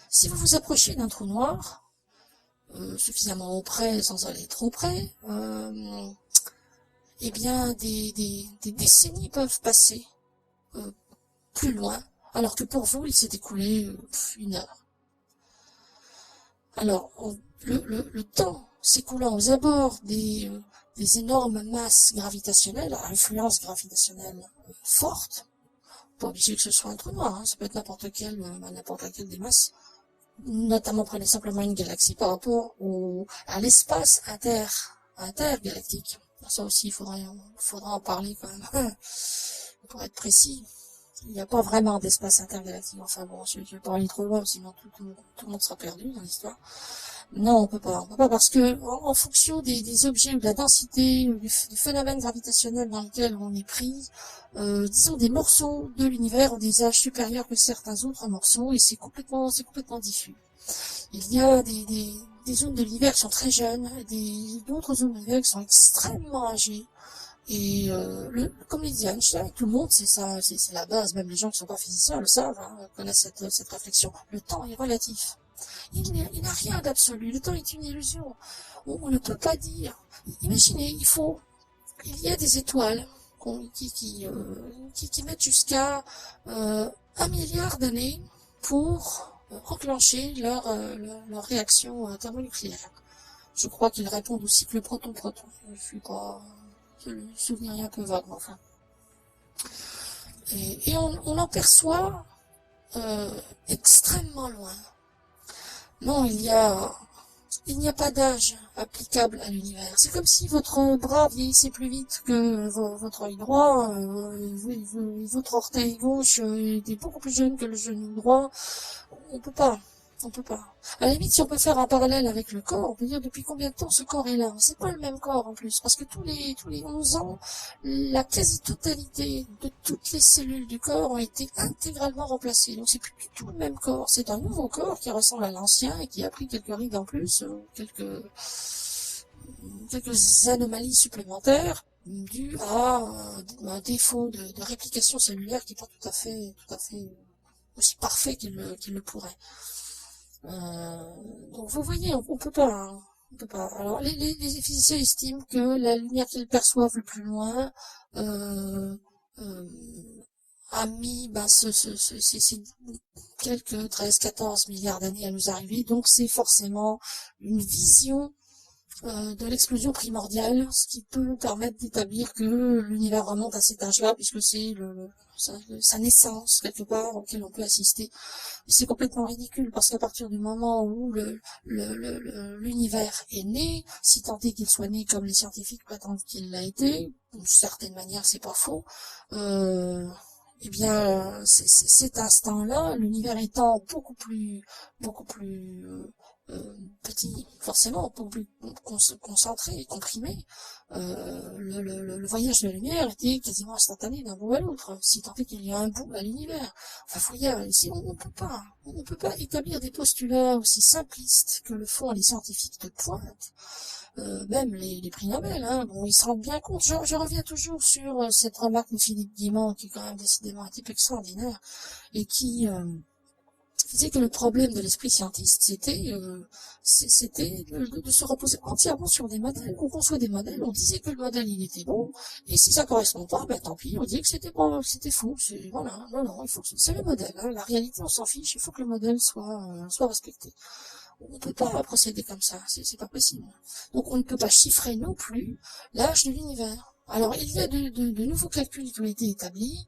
si vous vous approchez d'un trou noir, suffisamment près sans aller trop près, eh bien, des décennies peuvent passer plus loin, alors que pour vous, il s'est écoulé 1 heure. Alors, le temps s'écoulant aux abords des énormes masses gravitationnelles, à influence gravitationnelle forte, pas obligé que ce soit un trou noir, hein, ça peut être n'importe laquelle des masses, notamment prenez simplement une galaxie par rapport à l'espace intergalactique. Ça aussi, il faudra en parler quand même, pour être précis. Il n'y a pas vraiment d'espace intergalactique. Enfin bon, je vais pas aller trop loin, sinon tout le monde sera perdu dans l'histoire. Non, on peut pas parce que en fonction des objets ou de la densité ou du phénomène gravitationnel dans lequel on est pris, disons des morceaux de l'univers ont des âges supérieurs que certains autres morceaux et c'est complètement diffus. Il y a des zones de l'univers qui sont très jeunes, d'autres zones de l'univers qui sont extrêmement âgées. Et comme le dit Einstein, tout le monde sait ça, c'est la base, même les gens qui sont pas physiciens le savent, hein, connaissent cette réflexion. Le temps est relatif. Il n'a rien d'absolu. Le temps est une illusion. On ne peut pas dire. Imaginez, il y a des étoiles qui mettent jusqu'à 1 milliard d'années pour enclencher leur réaction thermonucléaire. Je crois qu'ils répondent au cycle proton-proton. Le souvenir est un peu vague, enfin. Et on en perçoit extrêmement loin. Non, il n'y a pas d'âge applicable à l'univers. C'est comme si votre bras vieillissait plus vite que votre œil droit, votre orteil gauche était beaucoup plus jeune que le genou droit. On peut pas. À la limite, si on peut faire un parallèle avec le corps, on peut dire depuis combien de temps ce corps est là. C'est pas le même corps en plus, parce que tous les 11 ans, la quasi-totalité de toutes les cellules du corps ont été intégralement remplacées. Donc c'est plus du tout le même corps. C'est un nouveau corps qui ressemble à l'ancien et qui a pris quelques rides en plus, quelques anomalies supplémentaires dues à un défaut de réplication cellulaire qui n'est pas tout à fait aussi parfait qu'il le pourrait. Donc vous voyez, on peut pas. Alors les physiciens estiment que la lumière qu'ils perçoivent le plus loin a mis c'est quelques 13-14 milliards d'années à nous arriver, donc c'est forcément une vision de l'explosion primordiale, ce qui peut nous permettre d'établir que l'univers remonte à cet âge-là, puisque c'est sa naissance quelque part auquel on peut assister. Mais c'est complètement ridicule parce qu'à partir du moment où l'univers est né, si tant est qu'il soit né comme les scientifiques prétendent qu'il l'a été, d'une certaine manière c'est pas faux, eh bien cet instant-là, l'univers étant beaucoup plus petit, forcément, beaucoup plus concentré et comprimé. Le voyage de la lumière était quasiment instantané d'un bout à l'autre, si tant est qu'il y a un bout à l'univers. Enfin, faut y aller. Si on ne peut pas établir des postulats aussi simplistes que le font les scientifiques de pointe. Même les prix Nobel, hein, bon, ils se rendent bien compte. Je reviens toujours sur cette remarque de Philippe Guimond, qui est quand même décidément un type extraordinaire, et qui disait que le problème de l'esprit scientiste, c'était de se reposer entièrement sur des modèles. On conçoit des modèles, on disait que le modèle il était bon, et si ça correspond pas, ben tant pis, on dit que c'était bon, c'était faux. Voilà, non, il faut que c'est le modèle. Hein, la réalité, on s'en fiche. Il faut que le modèle soit respecté. On ne peut pas procéder comme ça, c'est pas possible. Donc on ne peut pas chiffrer non plus l'âge de l'univers. Alors il y a de nouveaux calculs qui ont été établis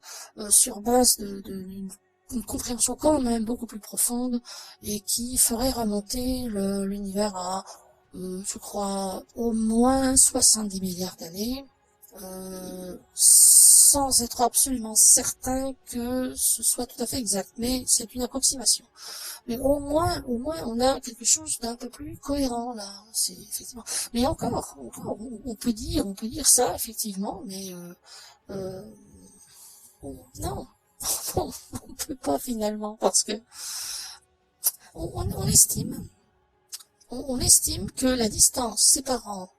sur base une compréhension quand même beaucoup plus profonde et qui ferait remonter l'univers à, je crois, au moins 70 milliards d'années. Sans être absolument certain que ce soit tout à fait exact, mais c'est une approximation. Mais au moins, on a quelque chose d'un peu plus cohérent, là. C'est, effectivement. Mais encore, on peut dire ça, effectivement, mais, non. On peut pas, finalement, parce que, on estime que la distance séparant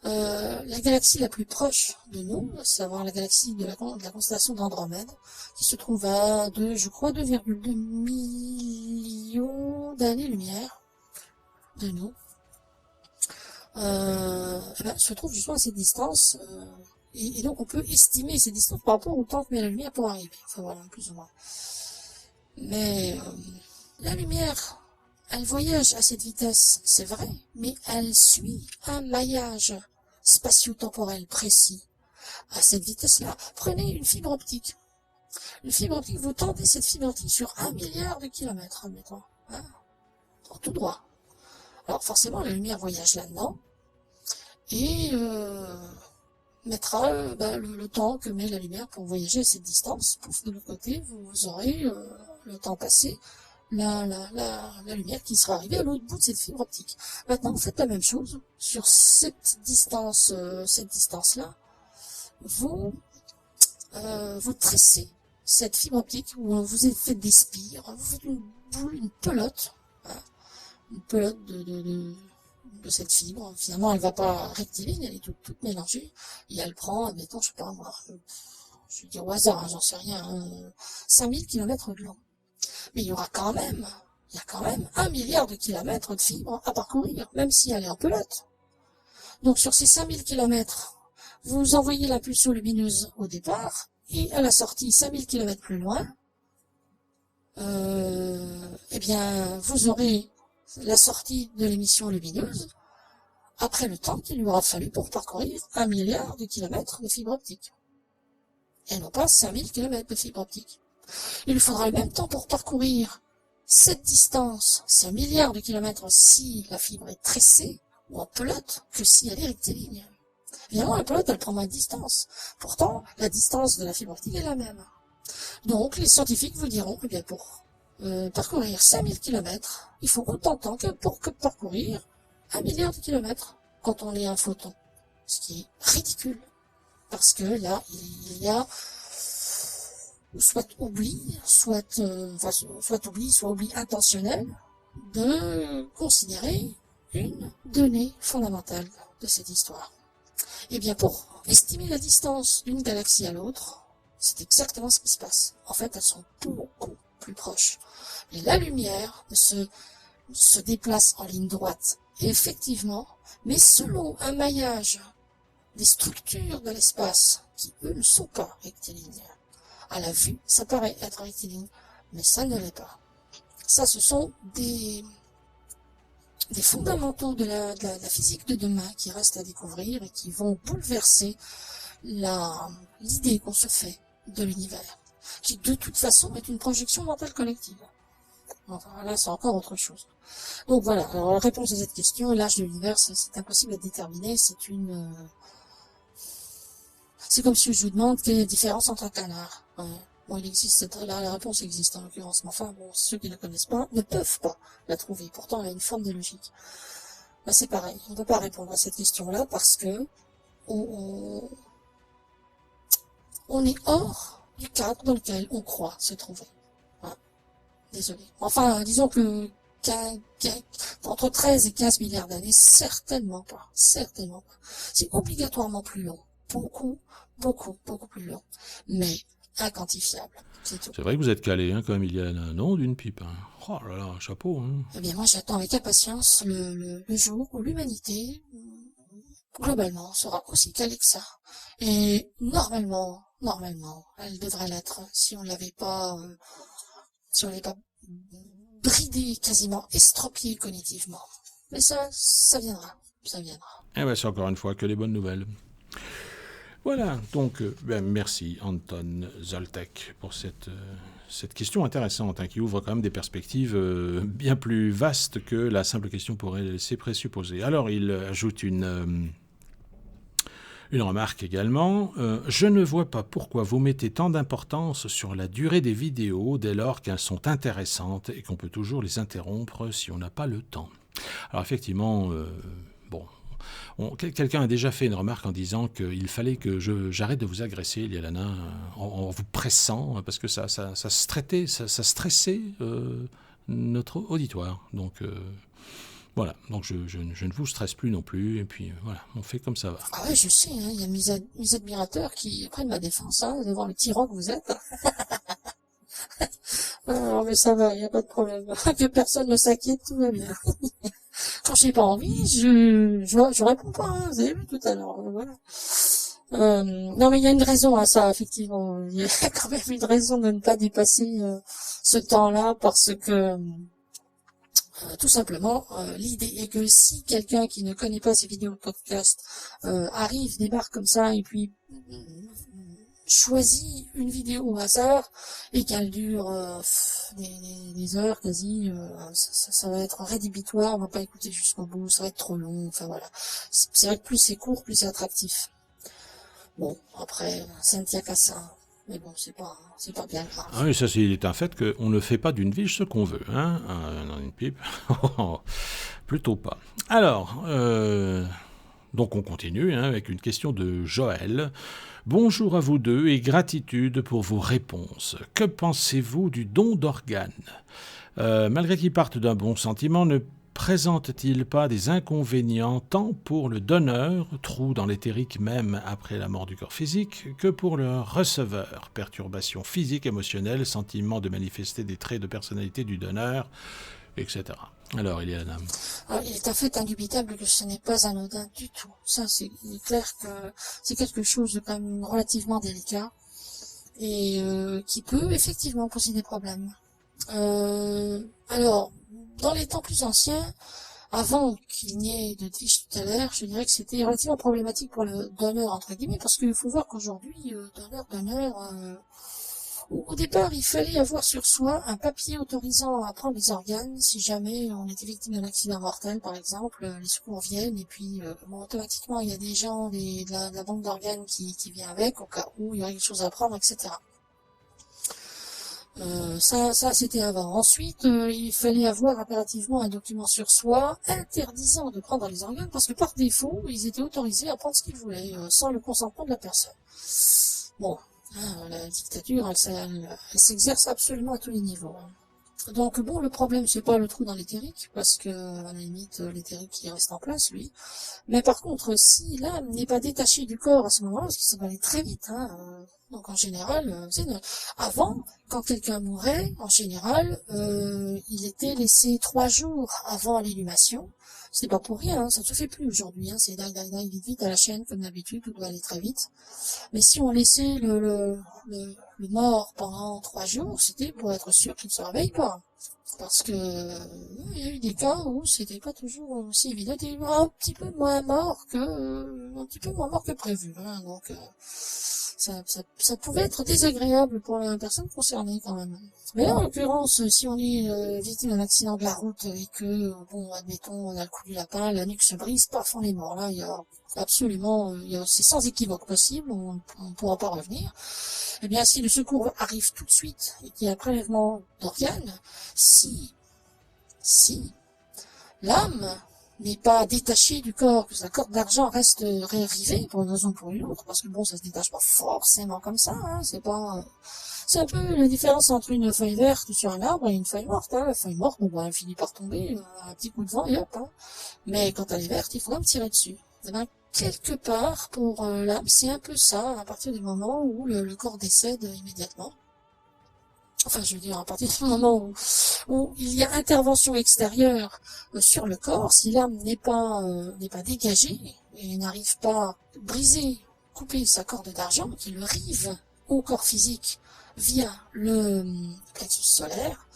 la galaxie la plus proche de nous, à savoir la galaxie de la constellation d'Andromède, qui se trouve à je crois, 2,2 millions d'années-lumière de nous, se trouve justement à cette distance, et donc on peut estimer cette distance par rapport au temps que met la lumière pour arriver. Enfin voilà, plus ou moins. Mais la lumière, elle voyage à cette vitesse, c'est vrai, mais elle suit un maillage spatio-temporel précis. À cette vitesse-là, prenez une fibre optique. Une fibre optique, vous tendez cette fibre optique sur 1 milliard de kilomètres, admettons, hein, en tout droit. Alors forcément, la lumière voyage là-dedans et mettra le temps que met la lumière pour voyager à cette distance. Pouf, de l'autre côté, vous aurez le temps passé la lumière qui sera arrivée à l'autre bout de cette fibre optique. Maintenant, faites la même chose sur cette distance-là. Vous tracez cette fibre optique, où vous faites des spires, vous faites une boule, une pelote, hein, une pelote de cette fibre. Finalement, elle va pas rectiligne, elle est toute mélangée, et elle prend, admettons, je sais pas moi, je vais dire au hasard, hein, j'en sais rien, 5000 km de long. Mais il y a quand même 1 milliard de kilomètres de fibres à parcourir, même si elle est en pelote. Donc sur ces 5000 kilomètres, vous envoyez l'impulsion lumineuse au départ, et à la sortie, 5000 kilomètres plus loin, eh bien, vous aurez la sortie de l'émission lumineuse après le temps qu'il lui aura fallu pour parcourir 1 milliard de kilomètres de fibre optique. Et non pas 5000 kilomètres de fibre optique. Il lui faudra le même temps pour parcourir cette distance, ces milliards de kilomètres, si la fibre est tressée ou en pelote, que si elle est rectiligne. Évidemment, la pelote, elle prend moins de distance. Pourtant, la distance de la fibre optique est la même. Donc, les scientifiques vous diront, eh bien, pour parcourir 5000 kilomètres, il faut autant de temps que pour parcourir 1 milliard de kilomètres quand on est un photon. Ce qui est ridicule. Parce que là, il y a soit oubli intentionnel de considérer une donnée fondamentale de cette histoire. Eh bien, pour estimer la distance d'une galaxie à l'autre, c'est exactement ce qui se passe. En fait, elles sont beaucoup plus proches. Et la lumière se déplace en ligne droite, effectivement, mais selon un maillage des structures de l'espace qui, eux, ne sont pas rectilignes. À la vue, ça paraît être rectiligne, mais ça ne l'est pas. Ça, ce sont des fondamentaux de la physique de demain qui restent à découvrir et qui vont bouleverser l'idée qu'on se fait de l'univers, qui de toute façon est une projection mentale collective. Enfin, là, c'est encore autre chose. Donc voilà, alors la réponse à cette question, l'âge de l'univers, c'est impossible à déterminer, c'est comme si je vous demande quelle est la différence entre un canard. Ouais. Bon, il existe, la réponse existe en l'occurrence, mais enfin, bon, ceux qui ne connaissent pas ne peuvent pas la trouver. Pourtant, il y a une forme de logique. Bah, c'est pareil, on ne peut pas répondre à cette question-là parce que on, on est hors du cadre dans lequel on croit se trouver. Hein. Désolé. Enfin, disons que entre 13 et 15 milliards d'années, certainement pas. Certainement pas. C'est obligatoirement plus long. Beaucoup, beaucoup, beaucoup plus long. Mais inquantifiable. C'est tout. C'est vrai que vous êtes calé, hein, comme il y a un nom d'une pipe. Hein. Oh là là, chapeau. Hein. Eh bien, moi, j'attends avec impatience le jour où l'humanité, globalement, sera aussi calée que ça. Et normalement, elle devrait l'être si on l'avait pas, si on l'avait pas bridé, quasiment estropié cognitivement. Mais ça viendra. Ça viendra. Eh ben, c'est encore une fois que les bonnes nouvelles. Voilà, donc merci Anton Zoltek pour cette question intéressante hein, qui ouvre quand même des perspectives bien plus vastes que la simple question pourrait laisser présupposer. Alors il ajoute une remarque également. Je ne vois pas pourquoi vous mettez tant d'importance sur la durée des vidéos dès lors qu'elles sont intéressantes et qu'on peut toujours les interrompre si on n'a pas le temps. Alors effectivement, bon... Quelqu'un a déjà fait une remarque en disant qu'il fallait que j'arrête de vous agresser, Lialana, en vous pressant, parce que ça stressait notre auditoire. Donc voilà, donc je ne vous stresse plus non plus, et puis voilà, on fait comme ça va. Ah ouais, je sais, hein, il y a mes admirateurs qui prennent ma défense, hein, devant le tyran que vous êtes. Non mais ça va, il n'y a pas de problème. Que personne ne s'inquiète, tout va bien. Quand j'ai pas envie, je réponds pas, hein, vous avez vu tout à l'heure, voilà. Non mais il y a une raison à ça, effectivement. Il y a quand même une raison de ne pas dépasser ce temps-là parce que tout simplement, l'idée est que si quelqu'un qui ne connaît pas ces vidéos de podcast débarque comme ça et puis choisit une vidéo au hasard et qu'elle dure des heures quasi, ça va être rédhibitoire, on va pas écouter jusqu'au bout, ça va être trop long, enfin voilà. C'est vrai que plus c'est court, plus c'est attractif. Bon, après, ça ne tient qu'à ça. Mais bon, c'est pas bien grave. Ah oui, ça c'est un fait qu'on ne fait pas d'une biche ce qu'on veut, hein, dans une pipe. Plutôt pas. Alors, donc on continue hein, avec une question de Joël. Bonjour à vous deux et gratitude pour vos réponses. Que pensez-vous du don d'organes ? Malgré qu'ils partent d'un bon sentiment, ne présente-t-il pas des inconvénients tant pour le donneur, trou dans l'éthérique même après la mort du corps physique, que pour le receveur, perturbations physiques, émotionnelles, sentiment de manifester des traits de personnalité du donneur, etc. Alors, Eliana. Il est un fait indubitable que ce n'est pas anodin du tout. Ça, il est clair que c'est quelque chose de quand même relativement délicat et qui peut effectivement poser des problèmes. Alors, dans les temps plus anciens, avant qu'il n'y ait de tige tutélaire, je dirais que c'était relativement problématique pour le donneur, entre guillemets, parce qu'il faut voir qu'aujourd'hui, au départ, il fallait avoir sur soi un papier autorisant à prendre les organes si jamais on était victime d'un accident mortel, par exemple, les secours viennent et puis automatiquement il y a des gens de la banque d'organes qui vient avec au cas où il y aurait quelque chose à prendre, etc. Ça c'était avant. Ensuite, il fallait avoir impérativement un document sur soi interdisant de prendre les organes parce que par défaut, ils étaient autorisés à prendre ce qu'ils voulaient sans le consentement de la personne. Bon, la dictature, elle s'exerce absolument à tous les niveaux. Donc bon, le problème c'est pas le trou dans l'éthérique parce que à la limite l'éthérique il reste en place lui. Mais par contre, si l'âme n'est pas détachée du corps à ce moment-là, parce que ça va aller très vite, donc en général, avant, quand quelqu'un mourait, en général, il était laissé 3 jours avant l'inhumation. C'est pas pour rien, ça ne se fait plus aujourd'hui, c'est die, vite à la chaîne comme d'habitude, tout doit aller très vite. Mais si on laissait le mort pendant 3 jours, c'était pour être sûr qu'il ne se réveille pas. Parce que il y a eu des cas où c'était pas toujours aussi évident, il y a eu un petit peu moins mort que prévu, hein, donc ça pouvait être désagréable pour la personne concernée quand même. Mais là, en l'occurrence, si on est victime d'un accident de la route et que, bon, admettons, on a le coup du lapin, la nuque se brise, paf, on est mort. Là, il y a absolument, c'est sans équivoque possible, on ne pourra pas revenir. Eh bien, si le secours arrive tout de suite et qu'il y a un prélèvement d'organes, si l'âme n'est pas détachée du corps, que sa corde d'argent reste rérivée pour une raison ou pour une autre, parce que bon, ça se détache pas forcément comme ça, hein, c'est un peu la différence entre une feuille verte sur un arbre et une feuille morte, hein. La feuille morte, bon, bah, elle finit par tomber, un petit coup de vent et hop, hein. Mais quand elle est verte, il faut même tirer dessus. Eh ben, quelque part, pour l'âme, c'est un peu ça, à partir du moment où le corps décède immédiatement. Enfin, je veux dire, à partir du moment où il y a intervention extérieure sur le corps, si l'âme n'est pas dégagée et n'arrive pas à briser, couper sa corde d'argent, qui le rive au corps physique via le plexus solaire,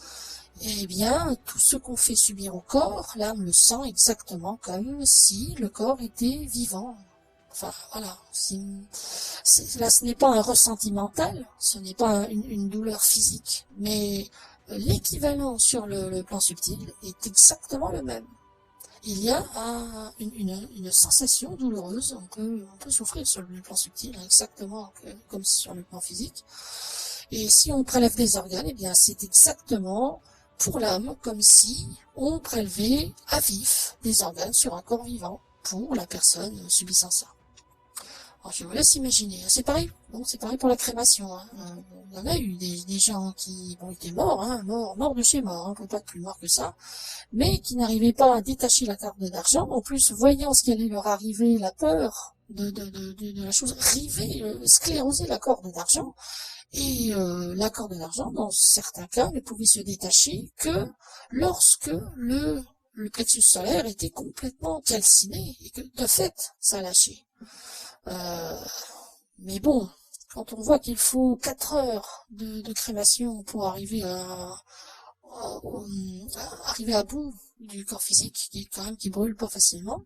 eh bien, tout ce qu'on fait subir au corps, l'âme le sent exactement comme si le corps était vivant. Enfin, voilà. Là, ce n'est pas un ressenti mental, ce n'est pas une douleur physique, mais l'équivalent sur le plan subtil est exactement le même. Il y a une sensation douloureuse, on peut souffrir sur le plan subtil, exactement comme sur le plan physique. Et si on prélève des organes, eh bien, c'est exactement pour l'âme comme si on prélevait à vif des organes sur un corps vivant pour la personne subissant ça. Alors, je vous laisse imaginer. C'est pareil. Bon, c'est pareil pour la crémation. Hein. Il y en a eu des gens qui étaient morts, hein, morts de chez mort, hein, on peut pas être plus mort que ça, mais qui n'arrivaient pas à détacher la corde d'argent. En plus, voyant ce qui allait leur arriver, la peur de la chose, river, scléroser la corde d'argent. Et la corde d'argent, dans certains cas, ne pouvait se détacher que lorsque le plexus solaire était complètement calciné et que, de fait, ça lâchait. Mais bon, quand on voit qu'il faut 4 heures de crémation pour arriver à bout du corps physique, qui brûle pas facilement,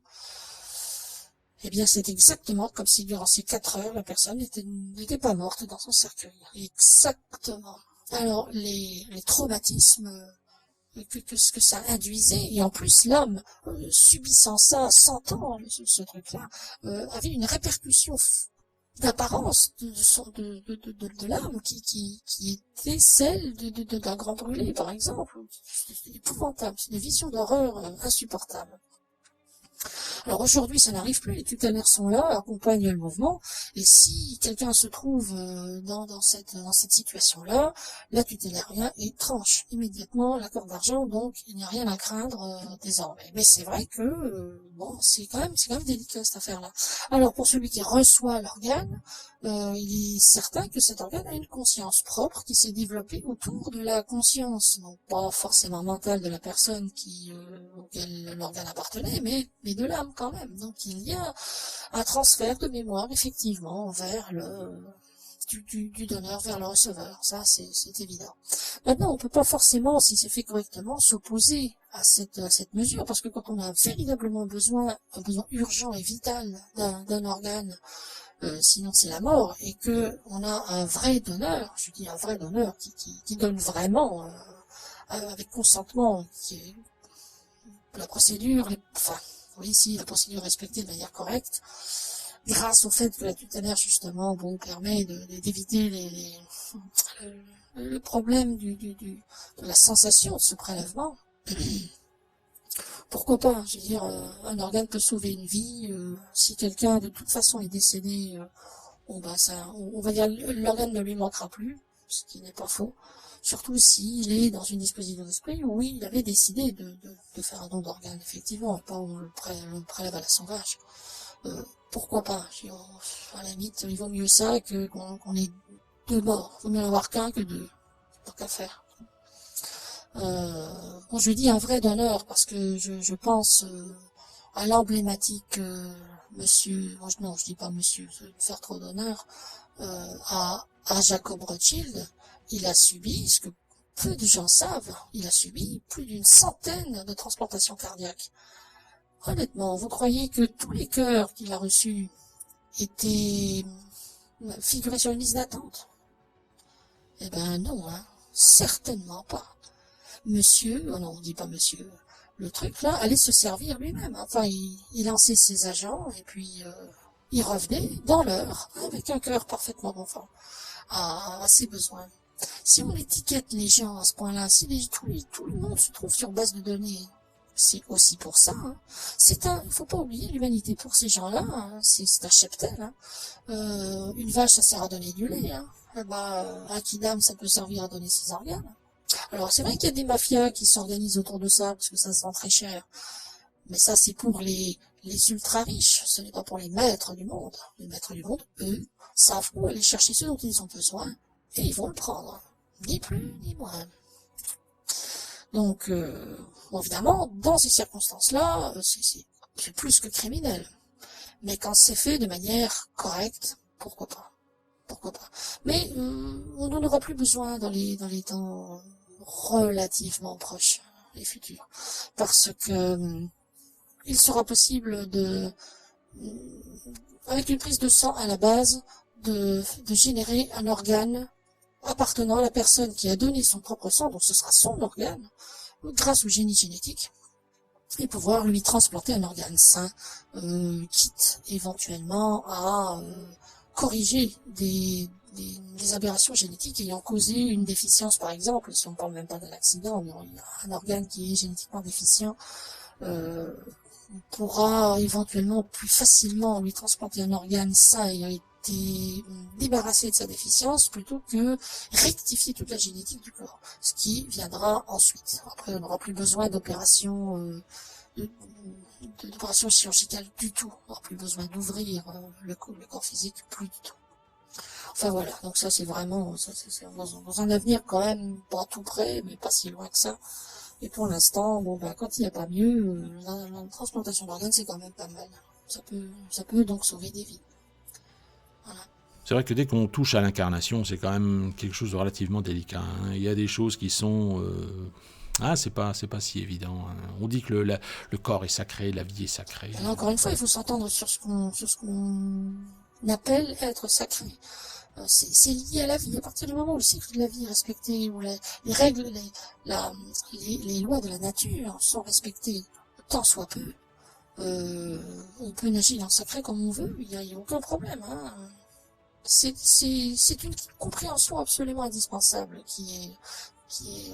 eh bien, c'est exactement comme si durant ces 4 heures, la personne n'était pas morte dans son cercueil. Exactement. Alors, les traumatismes que ça induisait, et en plus l'homme, subissant ça, sentant ce truc-là, avait une répercussion d'apparence de l'âme qui était celle d'un grand brûlé, par exemple. C'est épouvantable, c'est une vision d'horreur insupportable. Alors aujourd'hui, ça n'arrive plus, les tutélaires sont là, accompagnent le mouvement, et si quelqu'un se trouve dans cette situation-là, la tutélaire vient et tranche immédiatement la corde d'argent, donc il n'y a rien à craindre désormais. Mais c'est vrai que bon, c'est quand même délicat cette affaire-là. Alors pour celui qui reçoit l'organe, il est certain que cet organe a une conscience propre qui s'est développée autour de la conscience, non pas forcément mentale de la personne auquel l'organe appartenait, mais de l'âme quand même. Donc il y a un transfert de mémoire effectivement vers du donneur vers le receveur, ça c'est évident. Maintenant on peut pas forcément, si c'est fait correctement, s'opposer à cette mesure, parce que quand on a véritablement un besoin urgent et vital d'un organe, sinon c'est la mort, et que on a un vrai donneur, je dis un vrai donneur qui donne vraiment avec consentement, qui est la procédure, oui, si la procédure est respectée de manière correcte, grâce au fait que la tutélaire justement permet d'éviter le problème de la sensation de ce prélèvement. Pourquoi pas, je veux dire, un organe peut sauver une vie, si quelqu'un de toute façon est décédé, on va dire l'organe ne lui manquera plus, ce qui n'est pas faux, surtout s'il est dans une disposition d'esprit où il avait décidé de faire un don d'organe, effectivement, et pas on le prélève à la sauvage. Pourquoi pas, à la limite, il vaut mieux ça qu'on ait 2 morts, il vaut mieux en avoir qu'un que 2, tant qu'à faire. Bon, je dis un vrai donneur parce que je pense à l'emblématique monsieur, non, je dis pas monsieur, je vais faire trop d'honneur, à Jacob Rothschild. Il a subi ce que peu de gens savent, il a subi plus d'une centaine de transplantations cardiaques. Honnêtement, vous croyez que tous les cœurs qu'il a reçus étaient figurés sur une liste d'attente? Eh ben non, hein, certainement pas. Monsieur, oh non, on dit pas monsieur, le truc là allait se servir lui-même. Enfin, il lançait ses agents et puis il revenait dans l'heure avec un cœur parfaitement conforme à ses besoins. Si on étiquette les gens à ce point-là, si tout le monde se trouve sur base de données, c'est aussi pour ça. Hein. Il faut pas oublier l'humanité pour ces gens-là. Hein, c'est un cheptel. Hein. Une vache, ça sert à donner du lait. Hein. Un kidam, ça peut servir à donner ses organes. Alors c'est vrai qu'il y a des mafias qui s'organisent autour de ça parce que ça se vend très cher. Mais ça c'est pour les ultra riches, ce n'est pas pour les maîtres du monde. Les maîtres du monde, eux, savent où aller chercher ce dont ils ont besoin et ils vont le prendre. Ni plus ni moins. Donc, bon, évidemment, dans ces circonstances-là, c'est plus que criminel. Mais quand c'est fait de manière correcte, pourquoi pas? Pourquoi pas? Mais on n'en aura plus besoin dans les temps relativement proches et futurs, parce que il sera possible avec une prise de sang à la base, de générer un organe appartenant à la personne qui a donné son propre sang, donc ce sera son organe, grâce au génie génétique, et pouvoir lui transplanter un organe sain, quitte éventuellement à corriger des aberrations génétiques ayant causé une déficience, par exemple, si on parle même pas d'un accident, mais un organe qui est génétiquement déficient, on pourra éventuellement plus facilement lui transplanter un organe sain ayant été débarrassé de sa déficience plutôt que rectifier toute la génétique du corps, ce qui viendra ensuite. Après, on n'aura plus besoin d'opérations chirurgicales du tout. On n'aura plus besoin d'ouvrir le corps physique, plus du tout. Enfin voilà, donc ça c'est vraiment c'est dans un avenir quand même pas tout près, mais pas si loin que ça. Et pour l'instant, bon ben quand il n'y a pas mieux, la transplantation d'organes c'est quand même pas mal. Ça peut donc sauver des vies. Voilà. C'est vrai que dès qu'on touche à l'incarnation, c'est quand même quelque chose de relativement délicat. Hein. Il y a des choses qui sont c'est pas si évident. Hein. On dit que le corps est sacré, la vie est sacrée. Alors, encore une fois, il faut s'entendre sur ce qu'on appelle être sacré. C'est lié à la vie. À partir du moment où le cycle de la vie est respecté, où les règles, les lois de la nature sont respectées, tant soit peu, on peut nager dans le sacré comme on veut. Il y a aucun problème. Hein. C'est une compréhension absolument indispensable qui est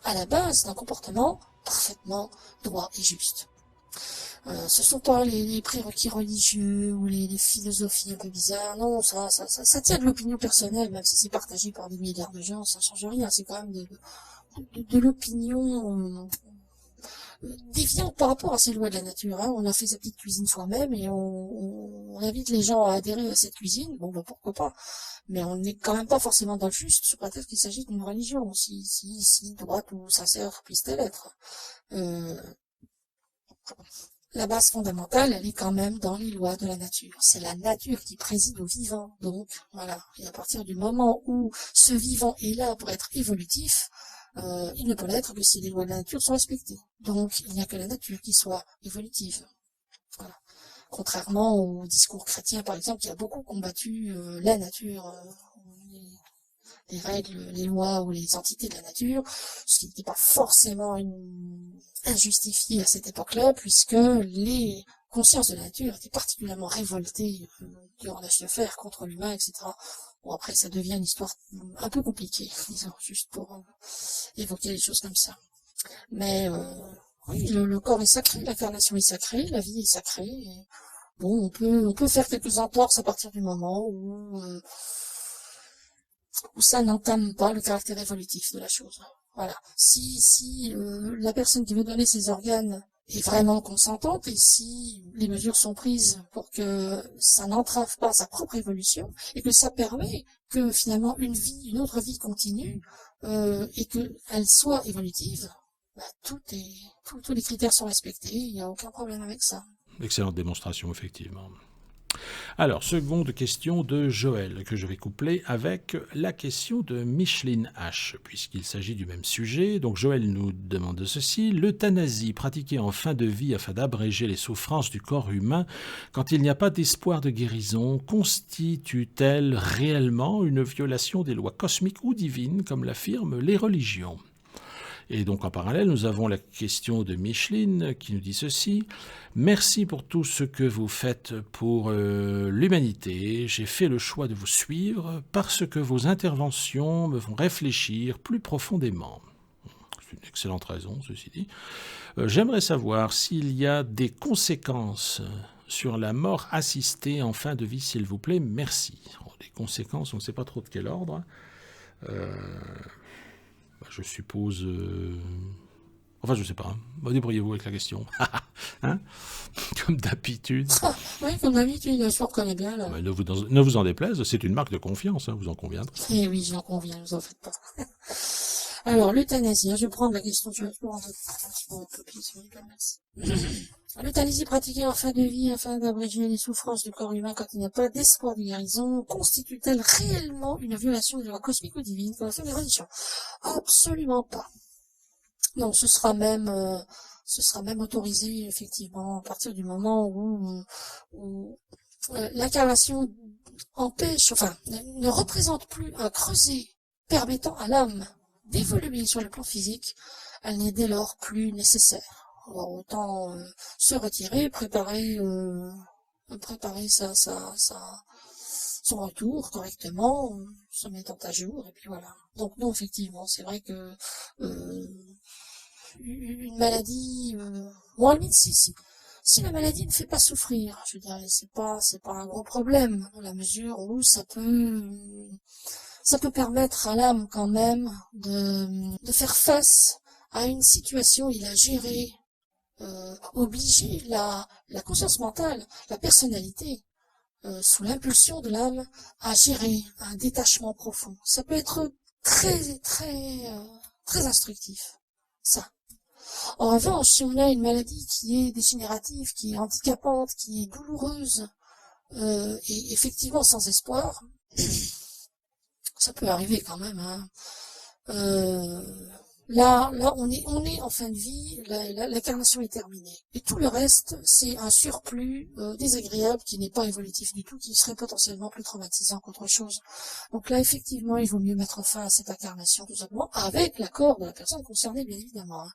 à la base d'un comportement parfaitement droit et juste. Ce sont pas les prérequis religieux ou les philosophies un peu bizarres. Non, ça tient de l'opinion personnelle, même si c'est partagé par des milliards de gens, ça change rien. C'est quand même de l'opinion déviante par rapport à ces lois de la nature. Hein. On a fait sa petite cuisine soi-même et on invite les gens à adhérer à cette cuisine. Bon, ben pourquoi pas. Mais on n'est quand même pas forcément dans le juste, sur prétexte qu'il s'agit d'une religion, si droite ou sincère puisse-t-elle être. La base fondamentale, elle est quand même dans les lois de la nature. C'est la nature qui préside au vivant. Donc, voilà. Et à partir du moment où ce vivant est là pour être évolutif, il ne peut l'être que si les lois de la nature sont respectées. Donc, il n'y a que la nature qui soit évolutive. Voilà. Contrairement au discours chrétien, par exemple, qui a beaucoup combattu la nature, les règles, les lois ou les entités de la nature, ce qui n'était pas forcément injustifié à cette époque-là, puisque les consciences de la nature étaient particulièrement révoltées durant l'âge de fer contre l'humain, etc. Bon, après, ça devient une histoire un peu compliquée, disons, juste pour évoquer les choses comme ça. Mais oui, le corps est sacré, l'incarnation est sacrée, la vie est sacrée. Et, bon, on peut faire quelques entorses à partir du moment où ça n'entame pas le caractère évolutif de la chose. Voilà. Si la personne qui veut donner ses organes est vraiment consentante et si les mesures sont prises pour que ça n'entrave pas sa propre évolution et que ça permet que finalement une autre vie continue et qu'elle soit évolutive, bah, tous les critères sont respectés, il n'y a aucun problème avec ça. Excellente démonstration, effectivement. Alors, seconde question de Joël, que je vais coupler avec la question de Micheline H, puisqu'il s'agit du même sujet. Donc, Joël nous demande ceci. L'euthanasie pratiquée en fin de vie afin d'abréger les souffrances du corps humain, quand il n'y a pas d'espoir de guérison, constitue-t-elle réellement une violation des lois cosmiques ou divines, comme l'affirment les religions ? Et donc en parallèle, nous avons la question de Micheline qui nous dit ceci. Merci pour tout ce que vous faites pour l'humanité. J'ai fait le choix de vous suivre parce que vos interventions me font réfléchir plus profondément. C'est une excellente raison, ceci dit. J'aimerais savoir s'il y a des conséquences sur la mort assistée en fin de vie, s'il vous plaît. Merci. Les conséquences, on ne sait pas trop de quel ordre. Je suppose... Enfin, je ne sais pas. Débrouillez-vous avec la question. Hein, comme d'habitude. Oui, comme d'habitude, je reconnais bien. Là. Ne vous en déplaise, c'est une marque de confiance, hein, vous en conviendrez. Eh oui, j'en conviens, vous en faites pas. Alors, l'euthanasie, je vais prendre la question, je vais prendre copie, s'il vous plaît, merci. L'euthanasie pratiquée en fin de vie afin d'abréger les souffrances du corps humain quand il n'y a pas d'espoir de guérison constitue-t-elle réellement une violation des lois cosmiques ou divines comme la des religions? Absolument pas. Non, ce sera même autorisé effectivement à partir du moment où l'incarnation empêche, enfin, ne représente plus un creuset permettant à l'âme d'évoluer sur le plan physique, elle n'est dès lors plus nécessaire. Alors autant se retirer, préparer son retour correctement, se mettant à jour, et puis voilà. Donc non, effectivement, c'est vrai que une maladie, bon, à la limite, si la maladie ne fait pas souffrir, je dirais, c'est pas un gros problème, dans la mesure où ça peut permettre à l'âme quand même de faire face à une situation, il a géré, obliger la conscience mentale, la personnalité, sous l'impulsion de l'âme, à gérer un détachement profond. Ça peut être très, très, très instructif, ça. En revanche, si on a une maladie qui est dégénérative, qui est handicapante, qui est douloureuse, et effectivement sans espoir, ça peut arriver quand même, hein. Là, on est en fin de vie, l'incarnation est terminée. Et tout le reste, c'est un surplus désagréable qui n'est pas évolutif du tout, qui serait potentiellement plus traumatisant qu'autre chose. Donc là, effectivement, il vaut mieux mettre fin à cette incarnation, tout simplement, avec l'accord de la personne concernée, bien évidemment. Hein.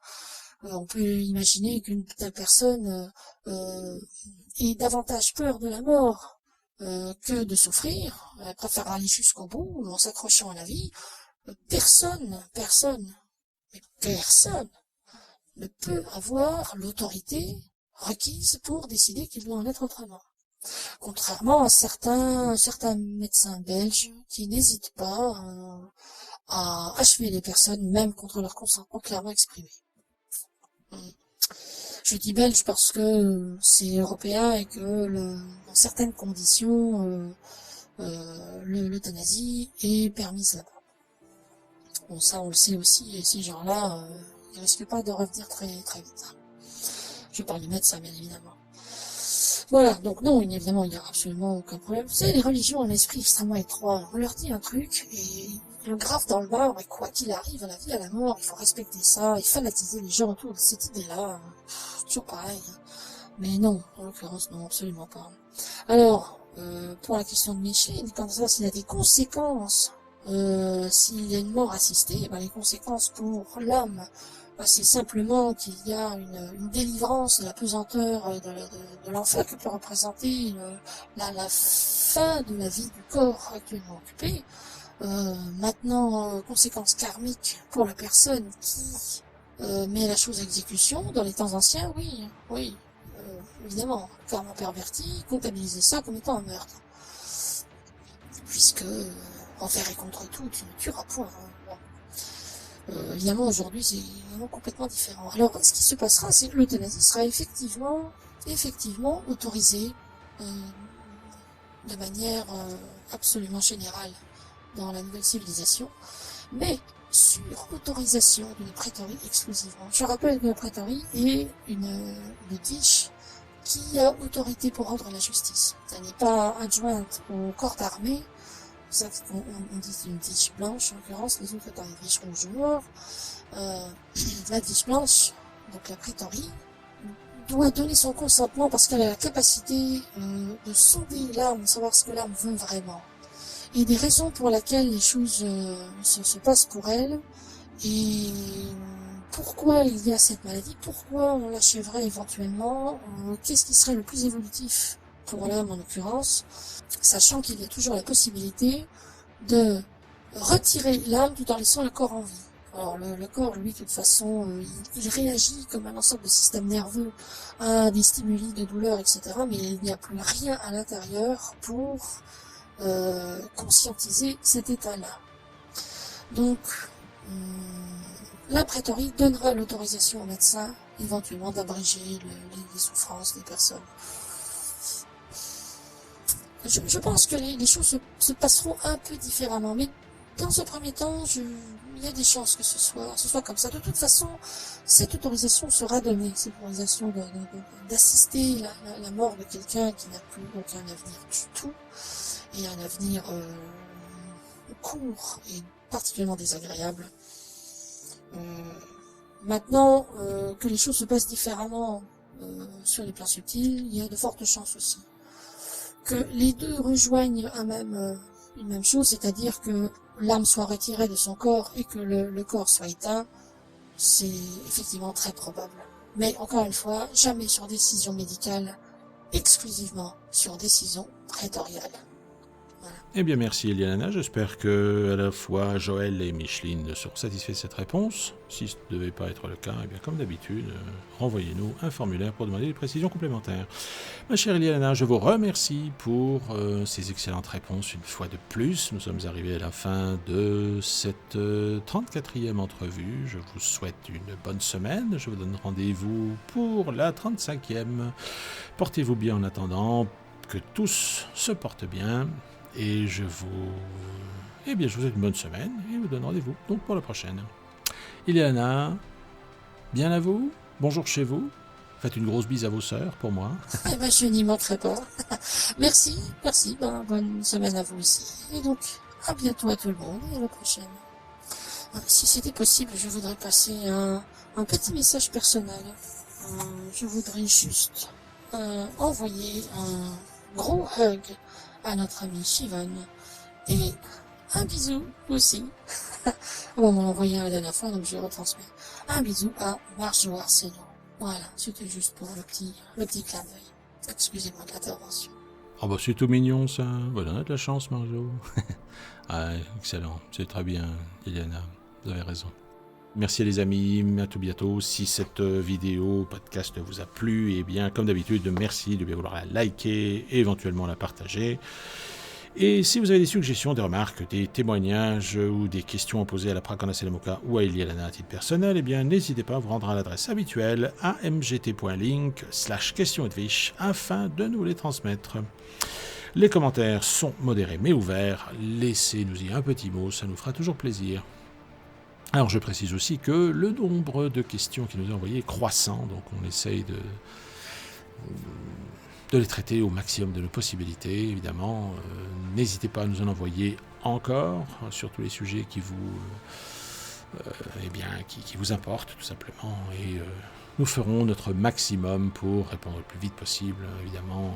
On peut imaginer qu'une telle personne ait davantage peur de la mort que de souffrir. Elle préfère aller jusqu'au bout, en s'accrochant à la vie. Personne ne peut avoir l'autorité requise pour décider qu'il doit en être autrement. Contrairement à certains médecins belges qui n'hésitent pas à achever les personnes, même contre leur consentement clairement exprimé. Je dis belge parce que c'est européen et que dans certaines conditions, l'euthanasie est permise là-bas. Bon, ça, on le sait aussi, et ces gens-là, ils risquent pas de revenir très, très vite. Je parle des médecins, bien évidemment. Voilà, donc non, évidemment, il n'y a absolument aucun problème. Vous savez, les religions ont un esprit extrêmement étroit. On leur dit un truc, et ils le gravent dans le marbre, et quoi qu'il arrive, à la vie, à la mort, il faut respecter ça, et fanatiser les gens autour de cette idée-là. Toujours pareil. Mais non, en l'occurrence, non, absolument pas. Alors, pour la question de Micheline, quand ça, s'il y a des conséquences, s'il y a une mort assistée, les conséquences pour l'âme, c'est simplement qu'il y a une délivrance de la pesanteur de l'enfer que peut représenter la fin de la vie du corps actuellement occupé. Maintenant, conséquences karmiques pour la personne qui met la chose à exécution dans les temps anciens, oui, évidemment, karma perverti, comptabiliser ça comme étant un meurtre. Puisque envers et contre tout, tu ne tueras point. Hein. Bon. Évidemment, aujourd'hui, c'est vraiment complètement différent. Alors, ce qui se passera, c'est que l'euthanasie sera effectivement autorisée de manière absolument générale dans la nouvelle civilisation, mais sur autorisation d'une prêtrise exclusivement. Je rappelle que la prêtrise est une niche qui a autorité pour rendre la justice. Elle n'est pas adjointe au corps d'armée. C'est ça qu'on dit une tige blanche, en l'occurrence, les autres étant une tige rouge ou noire. La tige blanche, donc la prétorie, doit donner son consentement parce qu'elle a la capacité de sonder l'âme, de savoir ce que l'âme veut vraiment. Et des raisons pour lesquelles les choses se passent pour elle, et pourquoi il y a cette maladie, pourquoi on l'achèverait éventuellement, qu'est-ce qui serait le plus évolutif pour l'âme en l'occurrence, sachant qu'il y a toujours la possibilité de retirer l'âme tout en laissant le corps en vie. Alors le corps, lui, de toute façon, il réagit comme un ensemble de systèmes nerveux à des stimuli de douleur, etc. Mais il n'y a plus rien à l'intérieur pour conscientiser cet état-là. Donc, la prétorie donnera l'autorisation au médecin, éventuellement, d'abréger les souffrances des personnes. Je pense que les choses se passeront un peu différemment, mais dans ce premier temps, il y a des chances que ce soit comme ça. De toute façon, cette autorisation sera donnée, cette autorisation d'assister la mort de quelqu'un qui n'a plus aucun avenir du tout, et un avenir court et particulièrement désagréable. Maintenant, que les choses se passent différemment sur les plans subtils, il y a de fortes chances aussi. Que les deux rejoignent une même chose, c'est-à-dire que l'âme soit retirée de son corps et que le corps soit éteint, c'est effectivement très probable. Mais encore une fois, jamais sur décision médicale, exclusivement sur décision prétoriale. Voilà. Eh bien, merci Eliana. J'espère que à la fois Joël et Micheline seront satisfaits de cette réponse. Si ce ne devait pas être le cas, eh bien, comme d'habitude, renvoyez-nous un formulaire pour demander des précisions complémentaires. Ma chère Eliana, je vous remercie pour ces excellentes réponses une fois de plus. Nous sommes arrivés à la fin de cette 34e entrevue. Je vous souhaite une bonne semaine. Je vous donne rendez-vous pour la 35e. Portez-vous bien en attendant, que tous se portent bien. Et je vous souhaite une bonne semaine et vous donne rendez-vous donc pour la prochaine. Eliana, bien à vous, bonjour chez vous, faites une grosse bise à vos sœurs pour moi. Eh ben, je n'y manquerai pas. Merci, bonne semaine à vous aussi. Et donc, à bientôt à tout le monde et à la prochaine. Si c'était possible, je voudrais passer un petit message personnel. Je voudrais juste envoyer un gros hug à notre ami Shivan et un bisou aussi. On m'a envoyé un la dernière fois, donc je retransmets. Un bisou à Marjo Arsenault. Voilà, c'était juste pour le petit clin d'œil. Excusez-moi de l'intervention. Oh bah c'est tout mignon ça. Voilà, on a de la chance Marjo. Ah, excellent, c'est très bien Eliana, vous avez raison. Merci les amis, à tout bientôt. Si cette vidéo, podcast vous a plu, eh bien comme d'habitude, merci de bien vouloir la liker et éventuellement la partager. Et si vous avez des suggestions, des remarques, des témoignages ou des questions à poser à la Prakanda Selamuka ou à Eliana à titre personnel, eh bien n'hésitez pas à vous rendre à l'adresse habituelle amgt.link/questions afin de nous les transmettre. Les commentaires sont modérés mais ouverts. Laissez-nous-y un petit mot, ça nous fera toujours plaisir. Alors je précise aussi que le nombre de questions qui nous est envoyé est croissant, donc on essaye de les traiter au maximum de nos possibilités, évidemment. N'hésitez pas à nous en envoyer encore sur tous les sujets qui vous importent tout simplement, et nous ferons notre maximum pour répondre le plus vite possible, évidemment,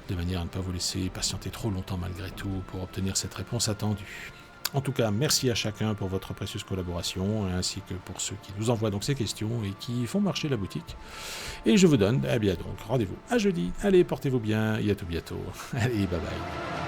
de manière à ne pas vous laisser patienter trop longtemps malgré tout pour obtenir cette réponse attendue. En tout cas, merci à chacun pour votre précieuse collaboration, ainsi que pour ceux qui nous envoient donc ces questions et qui font marcher la boutique. Et je vous donne, donc rendez-vous à jeudi. Allez, portez-vous bien et à tout bientôt. Allez, bye bye.